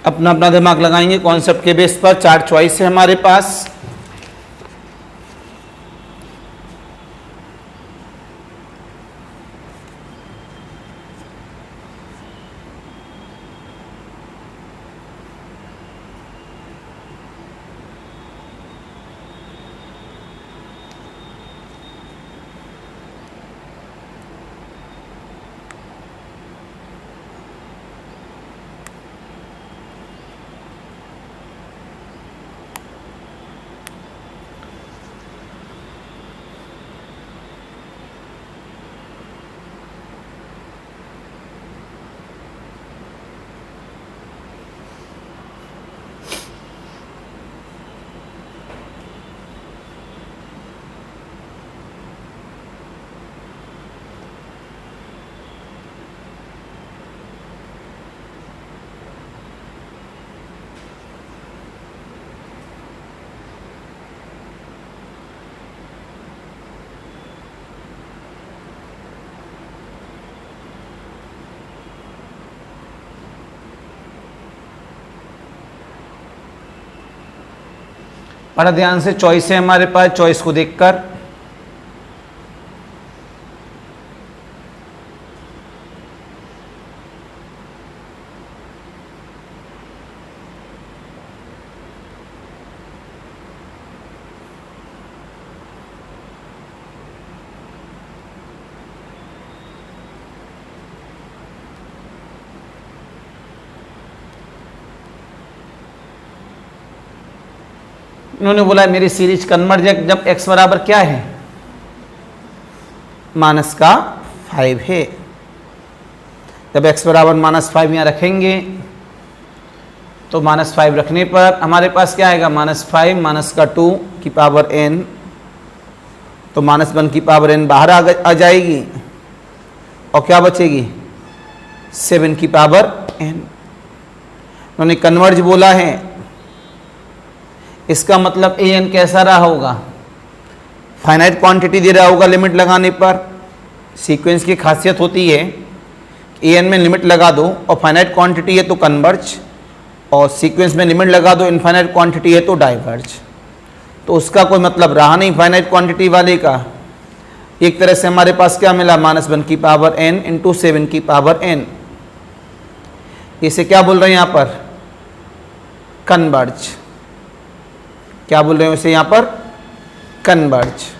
अपना अपना दिमाग लगाएंगे कॉन्सेप्ट के बेस पर। 4 चॉइस है हमारे पास। बड़ा ध्यान से, चॉइस है हमारे पास। चॉइस को देखकर इन्होंने बोला मेरी सीरीज कन्वर्ज जब x बराबर क्या है, माइनस का 5 है। जब x बराबर -5 यहाँ रखेंगे तो -5 रखने पर हमारे पास क्या आएगा, -5 माइनस का 2 की पावर n, तो -1 की पावर n बाहर आ जाएगी और क्या बचेगी, 7 की पावर n। उन्होंने कन्वर्ज बोला है, इसका मतलब ए एन कैसा रहा होगा, फाइनाइट क्वांटिटी दे रहा होगा लिमिट लगाने पर। सीक्वेंस की खासियत होती है ए एन में लिमिट लगा दो और फाइनाइट क्वांटिटी है तो कन्वर्ज, और सीक्वेंस में लिमिट लगा दो इनफाइनाइट क्वांटिटी है तो डाइवर्ज। तो उसका कोई मतलब रहा नहीं फाइनाइट क्वांटिटी वाले का। एक तरह से हमारे पास क्या मिला, -1 की पावर n इंटू 7 की पावर n। इसे क्या बोल रहे हैं यहाँ पर, कन्वर्ज। क्या बोल रहे हैं उसे यहाँ पर, कन्वर्ज।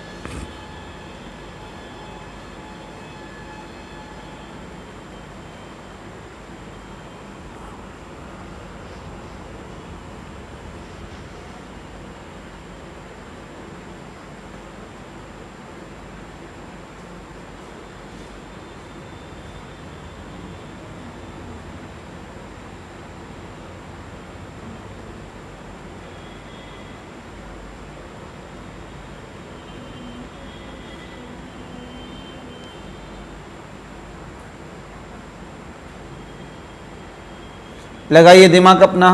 लगाइए दिमाग अपना।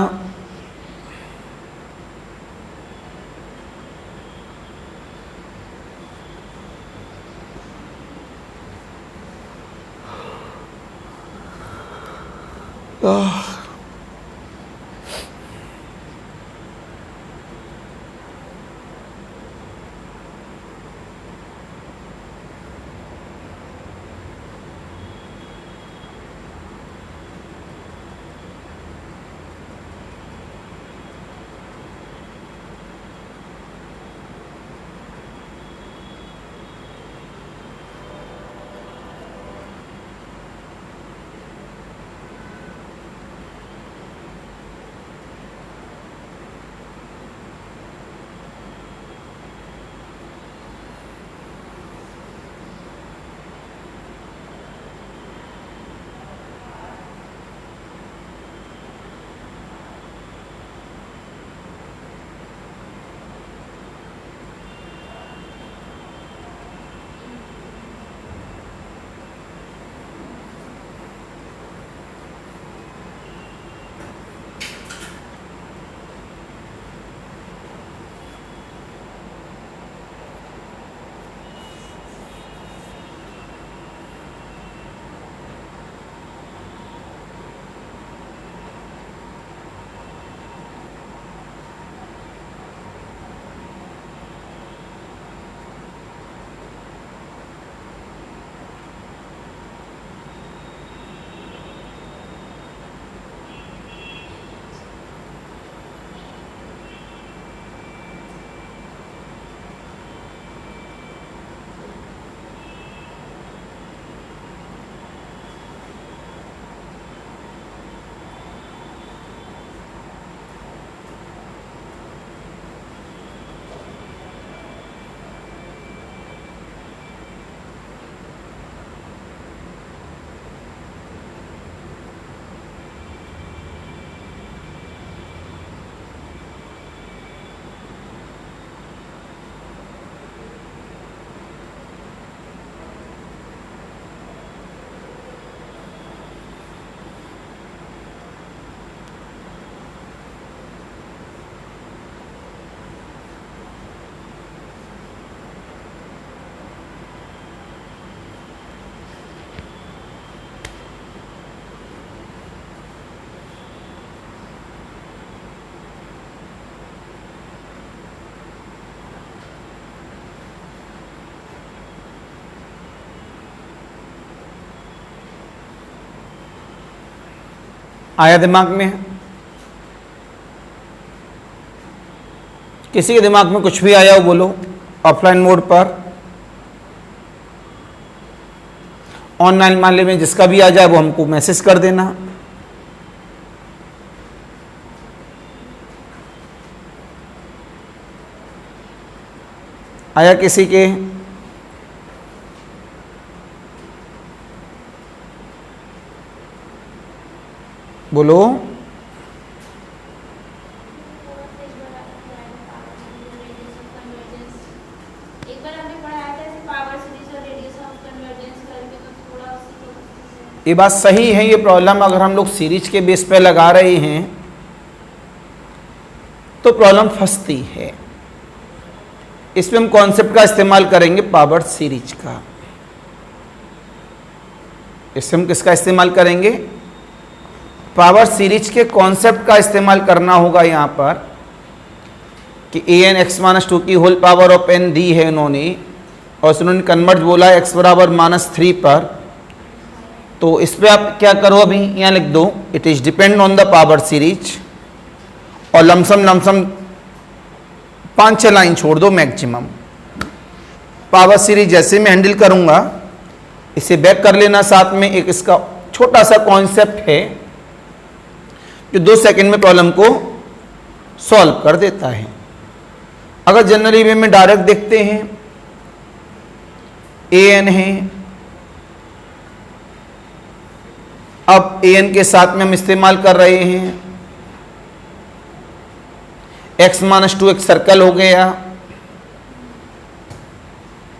आया दिमाग में? किसी के दिमाग में कुछ भी आया हो बोलो, ऑफलाइन मोड पर। ऑनलाइन मामले में जिसका भी आ जाए वो हमको मैसेज कर देना। आया किसी के? बोलो। ये बात सही है, ये प्रॉब्लम अगर हम लोग सीरीज के बेस पे लगा रहे हैं तो प्रॉब्लम फंसती है। इसमें हम कॉन्सेप्ट का इस्तेमाल करेंगे, पावर सीरीज का। इसमें हम किसका इस्तेमाल करेंगे? पावर सीरीज के कॉन्सेप्ट का इस्तेमाल करना होगा यहाँ पर कि A N x minus two की होल पावर ऑफ एन दी है उन्होंने, और उन्होंने कन्वर्ट बोला है एक्स बराबर -3 पर। तो इस पर आप क्या करो, अभी यहाँ लिख दो it is depend on the power series, और लमसम 5-6 लाइन छोड़ दो मैक्सिमम। पावर सीरीज जैसे मैं हैंडल करूंगा इसे बैक कर लेना। साथ में एक इसका छोटा सा कॉन्सेप्ट है जो 2 सेकंड में प्रॉब्लम को सॉल्व कर देता है। अगर जनरली वे में डायरेक्ट देखते हैं, ए एन है, अब ए एन के साथ में हम इस्तेमाल कर रहे हैं x माइनस 2 एक सर्कल हो गया,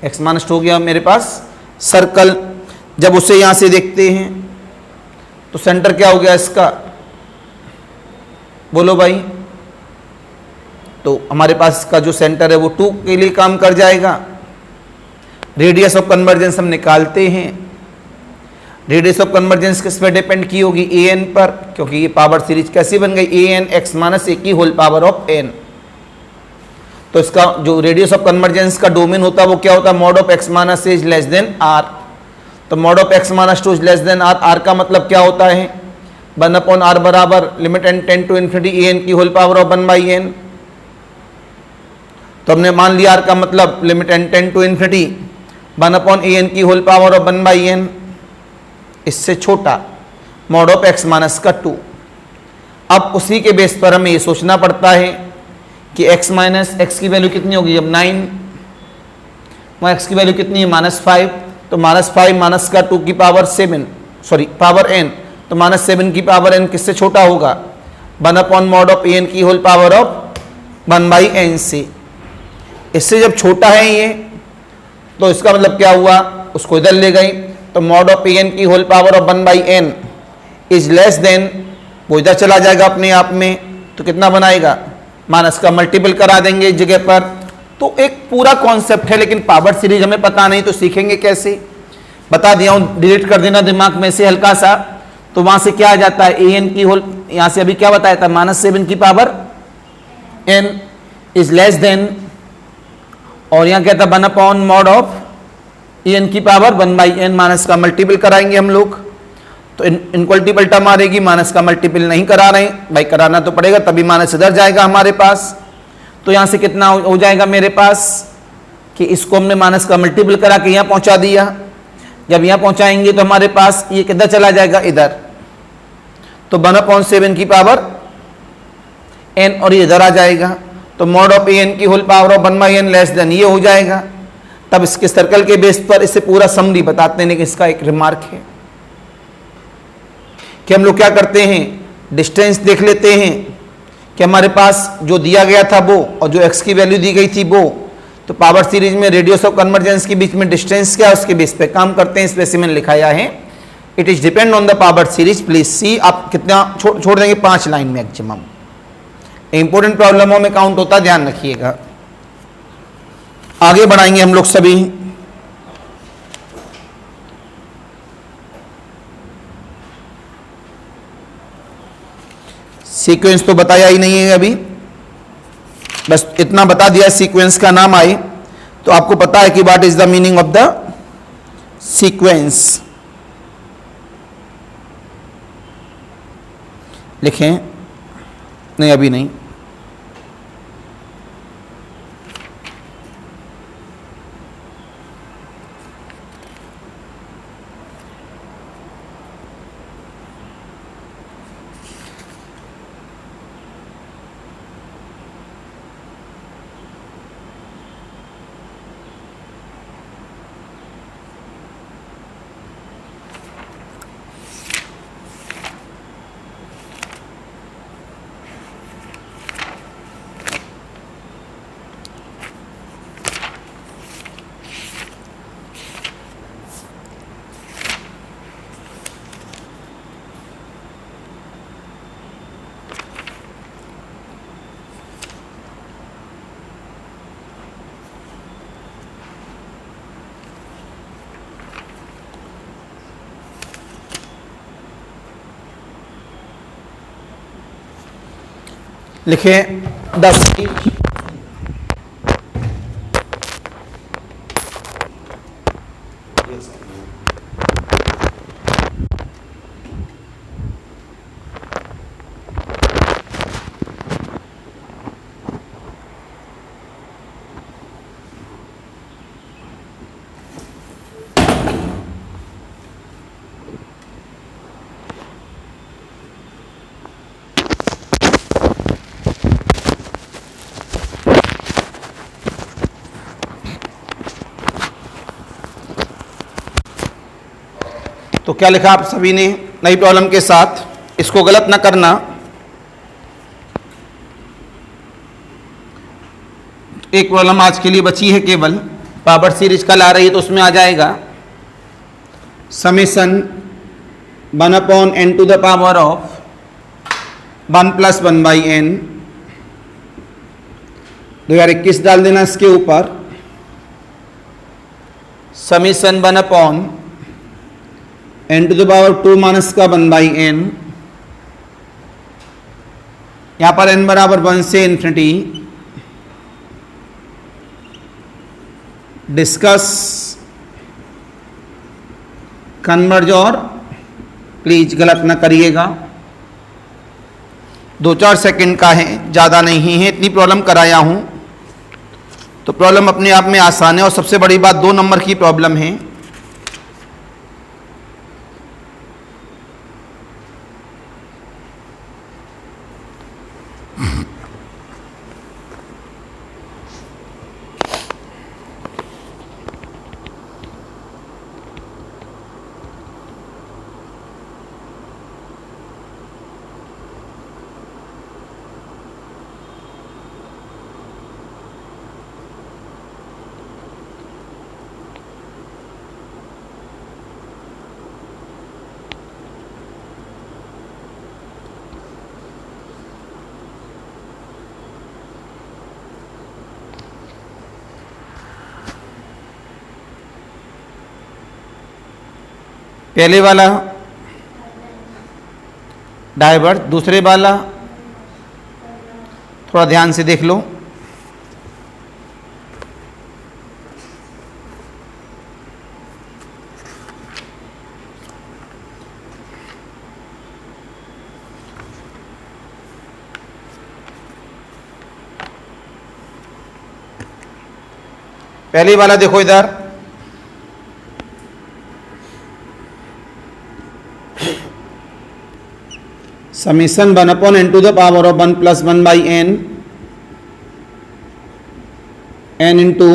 x माइनस 2 हो गया मेरे पास सर्कल। जब उसे यहां से देखते हैं तो सेंटर क्या हो गया इसका, बोलो भाई। तो हमारे पास इसका जो सेंटर है वो 2 के लिए काम कर जाएगा। रेडियस ऑफ कन्वर्जेंस हम निकालते हैं। रेडियस ऑफ कन्वर्जेंस किस पर डिपेंड की होगी? ए एन पर, क्योंकि ये पावर सीरीज कैसी बन गई? A N x minus A की होल पावर ऑफ एन। तो इसका जो रेडियस ऑफ कन्वर्जेंस का डोमेन होता है वो क्या होता है? Mod of X minus is less than R. तो mod of X minus 2 is less than R. R का मतलब क्या होता है? 1/r बराबर limit N tend to infinity A N की होल पावर ऑफ 1/n। तो हमने मान लिया आर का मतलब limit N tend to infinity 1/an की होल पावर ऑफ 1/n। इससे छोटा मॉड ऑफ एक्स माइनस का 2। अब उसी के बेस पर हमें ये सोचना पड़ता है कि x माइनस एक्स की वैल्यू कितनी होगी? अब 9, वहाँ x की वैल्यू कितनी है? -5। तो -5 माइनस का 2 की पावर 7, सॉरी पावर n, तो -7 की पावर n किससे छोटा होगा? 1/mod ऑफ an की होल पावर ऑफ 1/n से। इससे जब छोटा है ये तो इसका मतलब क्या हुआ? उसको इधर ले गई तो मॉड ऑफ an की whole power of 1/n is less than, वो इधर चला जाएगा अपने आप में, तो कितना बनाएगा? माइनस का मल्टीपल करा देंगे इस जगह पर। तो एक पूरा कॉन्सेप्ट है, लेकिन पावर सीरीज हमें पता नहीं तो सीखेंगे कैसे? बता दिया हूं, डिलीट कर देना दिमाग में से हल्का सा। तो वहां से क्या आ जाता है? ए एन की होल, यहां से अभी क्या बताया था? -7 की power n is less then, और यहां क्या था? 1/mod ऑफ एन की पावर 1/n। माइनस का मल्टीपल कराएंगे हम लोग, तो इनक्वलिटी पलटा मारेगी। माइनस का मल्टीपल नहीं करा रहे भाई, कराना तो पड़ेगा, तभी माइनस इधर जाएगा हमारे पास। तो यहां से कितना हो जाएगा मेरे पास कि इसको हमने माइनस का मल्टीपल करा के यहां पहुंचा दिया। जब यहां पहुंचाएंगे तो हमारे पास ये किधर चला जाएगा? इधर। तो 1/7 की पावर n, और ये इधर आ जाएगा। तो मॉड ऑफ an की whole power of 1/n less than ये हो जाएगा। तब इसके सर्कल के बेस पर इसे पूरा समरी बताते हैं कि इसका एक रिमार्क है कि हम लोग क्या करते हैं? डिस्टेंस देख लेते हैं कि हमारे पास जो दिया गया था वो, और जो x की वैल्यू दी गई थी वो। तो पावर सीरीज में रेडियस ऑफ कन्वर्जेंस के बीच में डिस्टेंस क्या है उसके बेस पे काम करते हैं। स्पेसिमेन लिखाया है it is depend on the power series. Please see, आप कितना छोड़ देंगे? 5 लाइन मैक्सिमम। इंपॉर्टेंट प्रॉब्लमों में काउंट होता है, ध्यान रखिएगा। आगे बढ़ाएंगे हम लोग सभी। सीक्वेंस तो बताया ही नहीं है अभी, बस इतना बता दिया सीक्वेंस का नाम आए तो आपको पता है कि what is the meaning of the sequence. लिखें, नहीं अभी नहीं, लिखें 10। तो क्या लिखा आप सभी ने नई प्रॉब्लम के साथ, इसको गलत ना करना। एक प्रॉब्लम आज के लिए बची है केवल, पावर सीरीज कल आ रही है तो उसमें आ जाएगा समेशन 1/n² ऑफ 1 + 1/n। 2021 डाल देना इसके ऊपर, समेशन 1/n² का 1/n। यहां पर n बराबर 1 से इन्फिनिटी। डिस्कस, कन्वर्ज और प्लीज गलत ना करिएगा। 2-4 सेकंड का है, ज़्यादा नहीं है। इतनी प्रॉब्लम कराया हूं तो प्रॉब्लम अपने आप में आसान है। और सबसे बड़ी बात 2 नंबर की प्रॉब्लम है। पहले वाला डाइवर्स, दूसरे वाला थोड़ा ध्यान से देख लो। पहले वाला देखो इधर, summation 1/n² of 1 + 1/n n into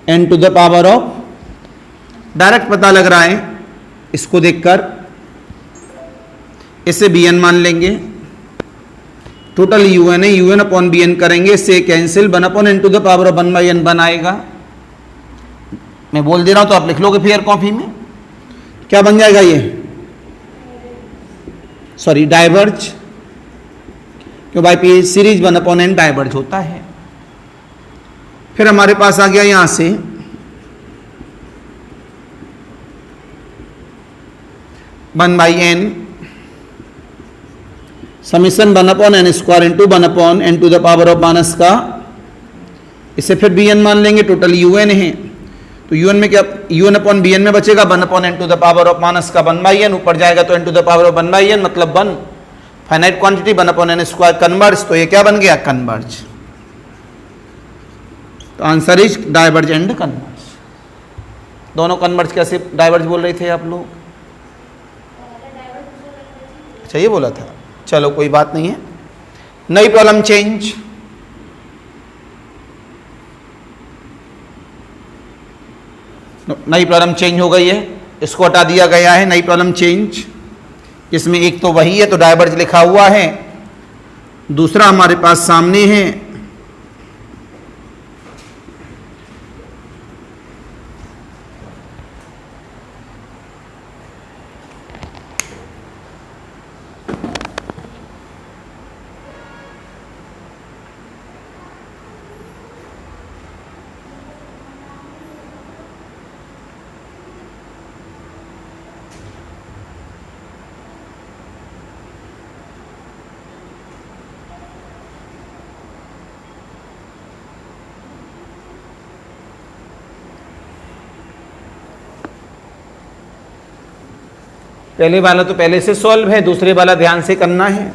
n⁻⁴ direct पता लग रहा है इसको देखकर, इसे bn मान लेंगे। टोटल un है, un/bn करेंगे, से कैंसिल 1/n² 1/n बनाएगा। मैं बोल दे रहा हूं तो आप लिख लोगे फिर कॉपी में। क्या बन जाएगा ये, सॉरी डाइवर्ज, क्यों भाई पी सीरीज 1/n डाइवर्ज होता है। फिर हमारे पास आ गया यहां से one by n summation 1/n² into 1/n⁴ का, इसे फिर bn मान लेंगे। टोटल un है तो यू एन में क्या, u N upon B n में बचेगा 1 upon n to the power of minus का 1 बाई एन, ऊपर जाएगा तो n to the power of 1 by n मतलब 1, finite quantity 1 upon n square converge, तो ये क्या बन गया कन्वर्ज। तो answer is diverge and converge. दोनों कन्वर्ज कैसे डाइवर्ज बोल रहे थे आप लोग? अच्छा ये बोला था, चलो कोई बात नहीं है। नई प्रॉब्लम चेंज। नई प्रॉब्लम चेंज हो गई है, इसको हटा दिया गया है, नई प्रॉब्लम चेंज। इसमें एक तो वही है तो डाइवर्ज लिखा हुआ है, दूसरा हमारे पास सामने है पहले वाला तो पहले से सॉल्व है, दूसरे वाला ध्यान से करना है।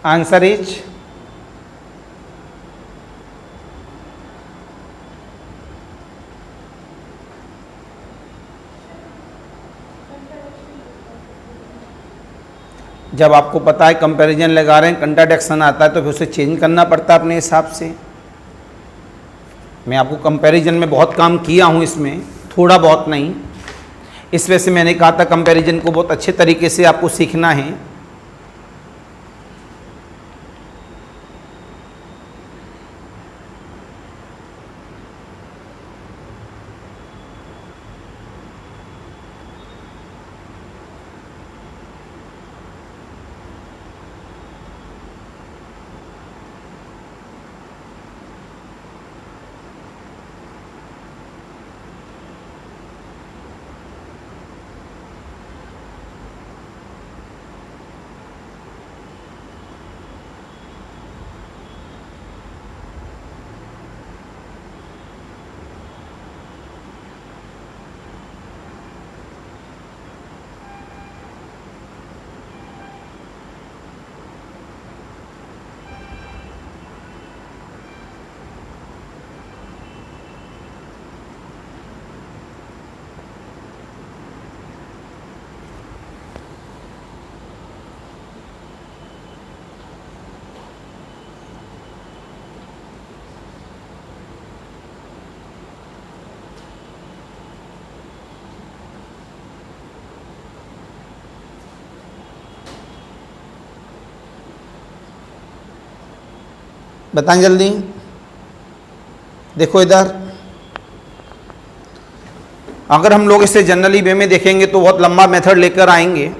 Answer is जब आपको पता है कंपैरिजन लगा रहे हैं, कंट्राडिक्शन आता है तो फिर उसे चेंज करना पड़ता है अपने हिसाब से। मैं आपको कंपैरिजन में बहुत काम किया हूँ, इसमें थोड़ा बहुत नहीं, इस वजह से मैंने कहा था कंपैरिजन को बहुत अच्छे तरीके से आपको सीखना है। बताएं जल्दी, देखो इधर, अगर हम लोग इसे जनरली वे में देखेंगे तो बहुत लंबा मेथड लेकर आएंगे,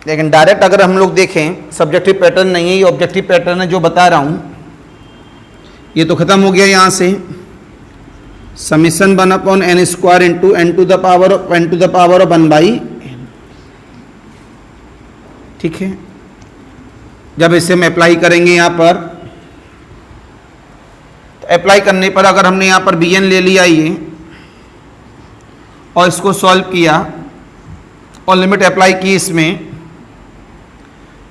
लेकिन डायरेक्ट अगर हम लोग देखें, सब्जेक्टिव पैटर्न नहीं है, ये ऑब्जेक्टिव पैटर्न है जो बता रहा हूं। ये तो खत्म हो गया यहां से, summation 1/n² into n to the power of 1/n, ठीक है। जब इसे हम अप्लाई करेंगे यहां पर, अप्लाई करने पर अगर हमने यहाँ पर bn ले लिया ये और इसको सॉल्व किया और लिमिट अप्लाई की इसमें,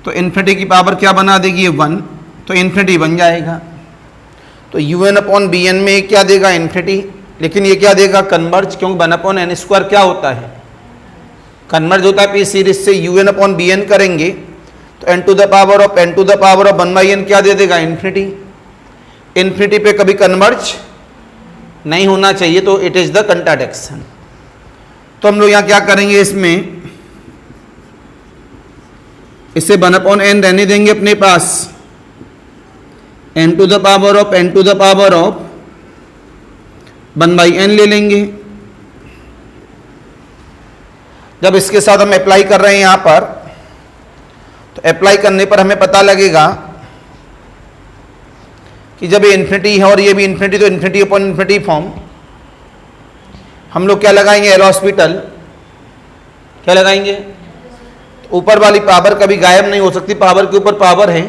तो इन्फिनिटी की पावर क्या बना देगी ये 1, तो इन्फिनिटी बन जाएगा। तो un/bn में क्या देगा इन्फिनिटी, लेकिन ये क्या देगा कन्वर्ज, क्योंकि 1/n² क्या होता है कन्वर्ज होता है पी सीरीज से। un/bn करेंगे तो n to the power of 1/n क्या दे देगा इन्फिनिटी। इन्फिनिटी पे कभी कन्वर्ज नहीं होना चाहिए, तो इट इज द कंट्राडिक्शन। तो हम लोग यहां क्या करेंगे, इसमें इसे 1/n रहने देंगे अपने पास, n to the power of 1/n ले लेंगे। जब इसके साथ हम अप्लाई कर रहे हैं यहां पर, तो अप्लाई करने पर हमें पता लगेगा कि जब ये इन्फिनिटी है और ये भी इन्फिनिटी, तो इन्फिनिटी अपॉन इन्फिनिटी फॉर्म हम लोग क्या लगाएंगे, एल हॉस्पिटल क्या लगाएंगे, तो ऊपर वाली पावर कभी गायब नहीं हो सकती, पावर के ऊपर पावर है,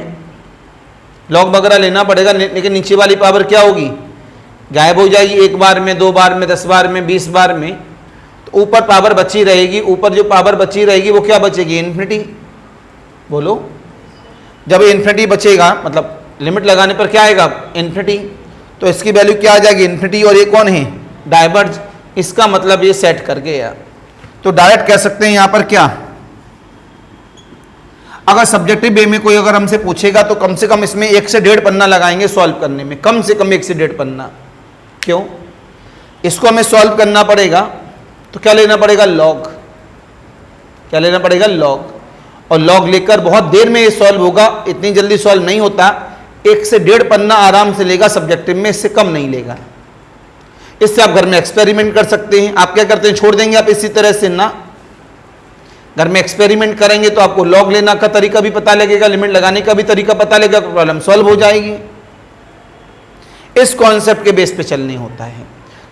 लॉग वगैरह लेना पड़ेगा, लेकिन नीचे वाली पावर क्या होगी, गायब हो जाएगी, 1 बार में, 2 बार में, 10 बार में, 20 बार में, तो ऊपर पावर बची रहेगी। ऊपर जो पावर बची रहेगी वो क्या बचेगी, इन्फिनिटी। बोलो, जब इन्फिनिटी बचेगा मतलब लिमिट लगाने पर क्या आएगा इन्फिनिटी, तो इसकी वैल्यू क्या आ जाएगी इन्फिनिटी, और ये कौन है डाइवर्ज, इसका मतलब ये सेट कर गया। तो डायरेक्ट कह सकते हैं यहां पर क्या, अगर सब्जेक्टिव वे में कोई अगर हमसे पूछेगा तो कम से कम इसमें 1 से 1.5 पन्ना लगाएंगे सॉल्व करने में, कम से कम 1 से 1.5 पन्ना। क्यों, इसको हमें सॉल्व करना पड़ेगा तो क्या लेना पड़ेगा लॉग, क्या लेना पड़ेगा लॉग, और लॉग लेकर बहुत देर में ये सॉल्व होगा, इतनी जल्दी सॉल्व नहीं होता। 1 से 1.5 पन्ना आराम से लेगा सब्जेक्टिव में, इससे कम नहीं लेगा। इससे आप घर में एक्सपेरिमेंट कर सकते हैं। आप क्या करते हैं, छोड़ देंगे आप इसी तरह से ना, घर में एक्सपेरिमेंट करेंगे तो आपको लॉग लेना का तरीका भी पता लगेगा, लिमिट लगाने का भी तरीका पता लगेगा, प्रॉब्लम सॉल्व हो जाएगी। इस कॉन्सेप्ट के बेस पे चलने होता है।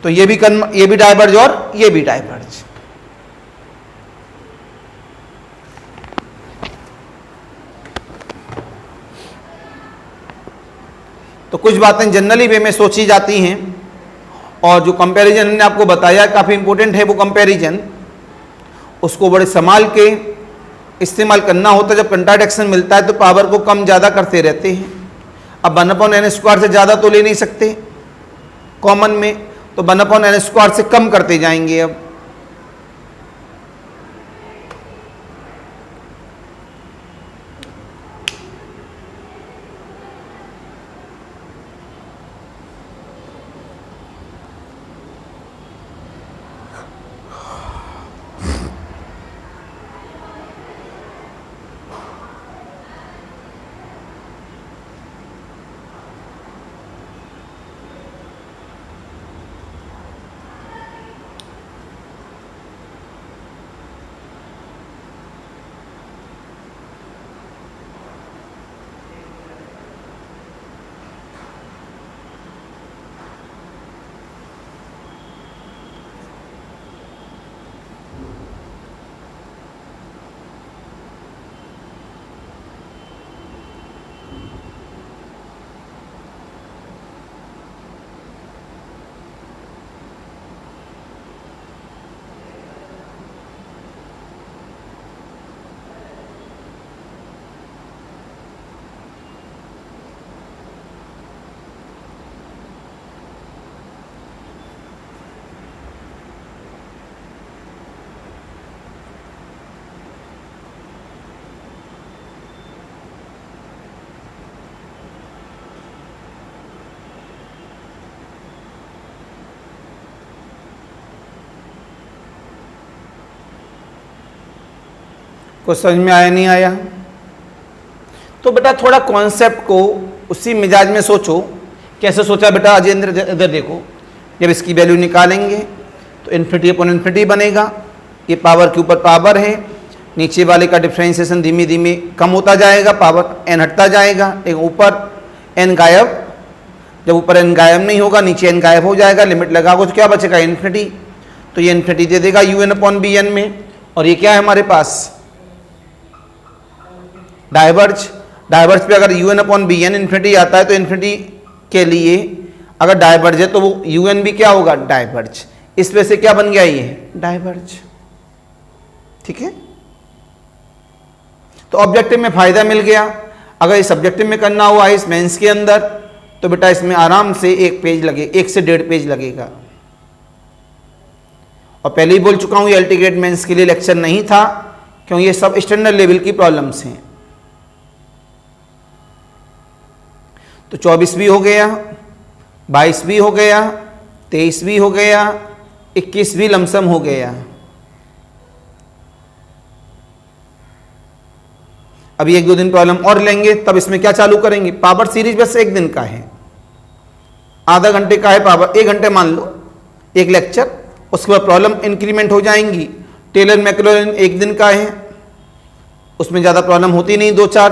तो ये भी डाइवर्ज और ये भी डाइवर्ज। तो कुछ बातें जनरली वे में सोची जाती हैं, और जो कंपैरिजन ने आपको बताया काफ़ी इंपॉर्टेंट है, वो कंपैरिजन उसको बड़े संभाल के इस्तेमाल करना होता है। जब कंट्राडिक्शन मिलता है तो पावर को कम ज़्यादा करते रहते हैं। अब 1/n² से ज़्यादा तो ले नहीं सकते कॉमन में, तो 1/n² से कम करते जाएंगे। अब कुछ समझ में आया नहीं आया? तो बेटा थोड़ा कॉन्सेप्ट को उसी मिजाज में सोचो। कैसे सोचा बेटा अजेंद्र? इधर देखो, जब इसकी वैल्यू निकालेंगे तो इन्फिनिटी अपॉन इन्फिनिटी बनेगा। ये पावर के ऊपर पावर है, नीचे वाले का डिफ्रेंसिएशन धीमे धीमे कम होता जाएगा, पावर n हटता जाएगा, लेकिन ऊपर n गायब। जब ऊपर n गायब नहीं होगा नीचे n गायब हो जाएगा, लिमिट लगाओगे तो क्या बचेगा? इन्फिनिटी। तो ये इन्फिनिटी दे देगा un अपॉन बी एन में। और ये क्या है हमारे पास? डाइवर्ज। डाइवर्ज पे अगर un upon B n infinity आता है तो इन्फिनिटी के लिए अगर डाइवर्ज है तो वो un भी क्या होगा? डाइवर्ज। इस वजह से क्या बन गया? ये डाइवर्ज। ठीक है, तो ऑब्जेक्टिव में फायदा मिल गया। अगर इस ऑब्जेक्टिव में करना हुआ इस मेंस के अंदर तो बेटा इसमें आराम से 1 पेज लगे, 1 से 1.5 पेज लगेगा। और पहले ही बोल चुका हूं ये अल्टीग्रेड मेंस के लिए लेक्चर नहीं था, क्योंकि ये सब स्टैंडर्ड लेवल की प्रॉब्लम्स हैं। तो 24 भी हो गया, 22 भी हो गया, 23 भी हो गया, 21 भी लमसम हो गया। अभी 1-2 दिन प्रॉब्लम और लेंगे, तब इसमें क्या चालू करेंगे? पावर सीरीज बस 1 दिन का है, आधा घंटे का है पावर, 1 घंटे मान लो 1 लेक्चर। उसके बाद प्रॉब्लम इंक्रीमेंट हो जाएंगी। टेलर मैक्लॉरिन 1 दिन का है, उसमें ज़्यादा प्रॉब्लम होती नहीं, 2-4।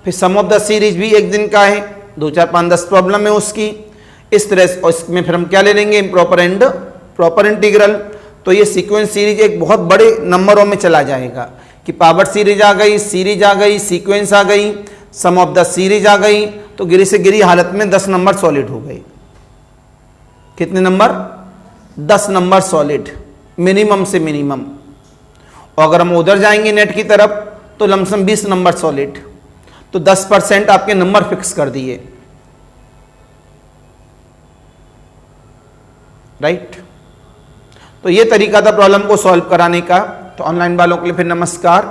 फिर सम ऑफ द सीरीज भी 1 दिन का है, 2-4-5-10 प्रॉब्लम है उसकी। इस तरह से, और इसमें फिर हम क्या ले लेंगे? Improper and proper integral. तो ये सीक्वेंस सीरीज एक बहुत बड़े नंबरों में चला जाएगा कि पावर सीरीज आ गई, सीरीज आ गई, सीक्वेंस आ गई, सम ऑफ द सीरीज आ गई, तो गिरी से गिरी हालत में 10 नंबर सॉलिड हो गए। कितने नंबर? 10 नंबर सॉलिड, मिनिमम से मिनिमम। और अगर हम उधर जाएंगे नेट की तरफ तो लमसम 20 नंबर सॉलिड। तो 10% आपके नंबर फिक्स कर दिए, राइट। तो ये तरीका था प्रॉब्लम को सॉल्व कराने का। तो ऑनलाइन वालों के लिए फिर नमस्कार।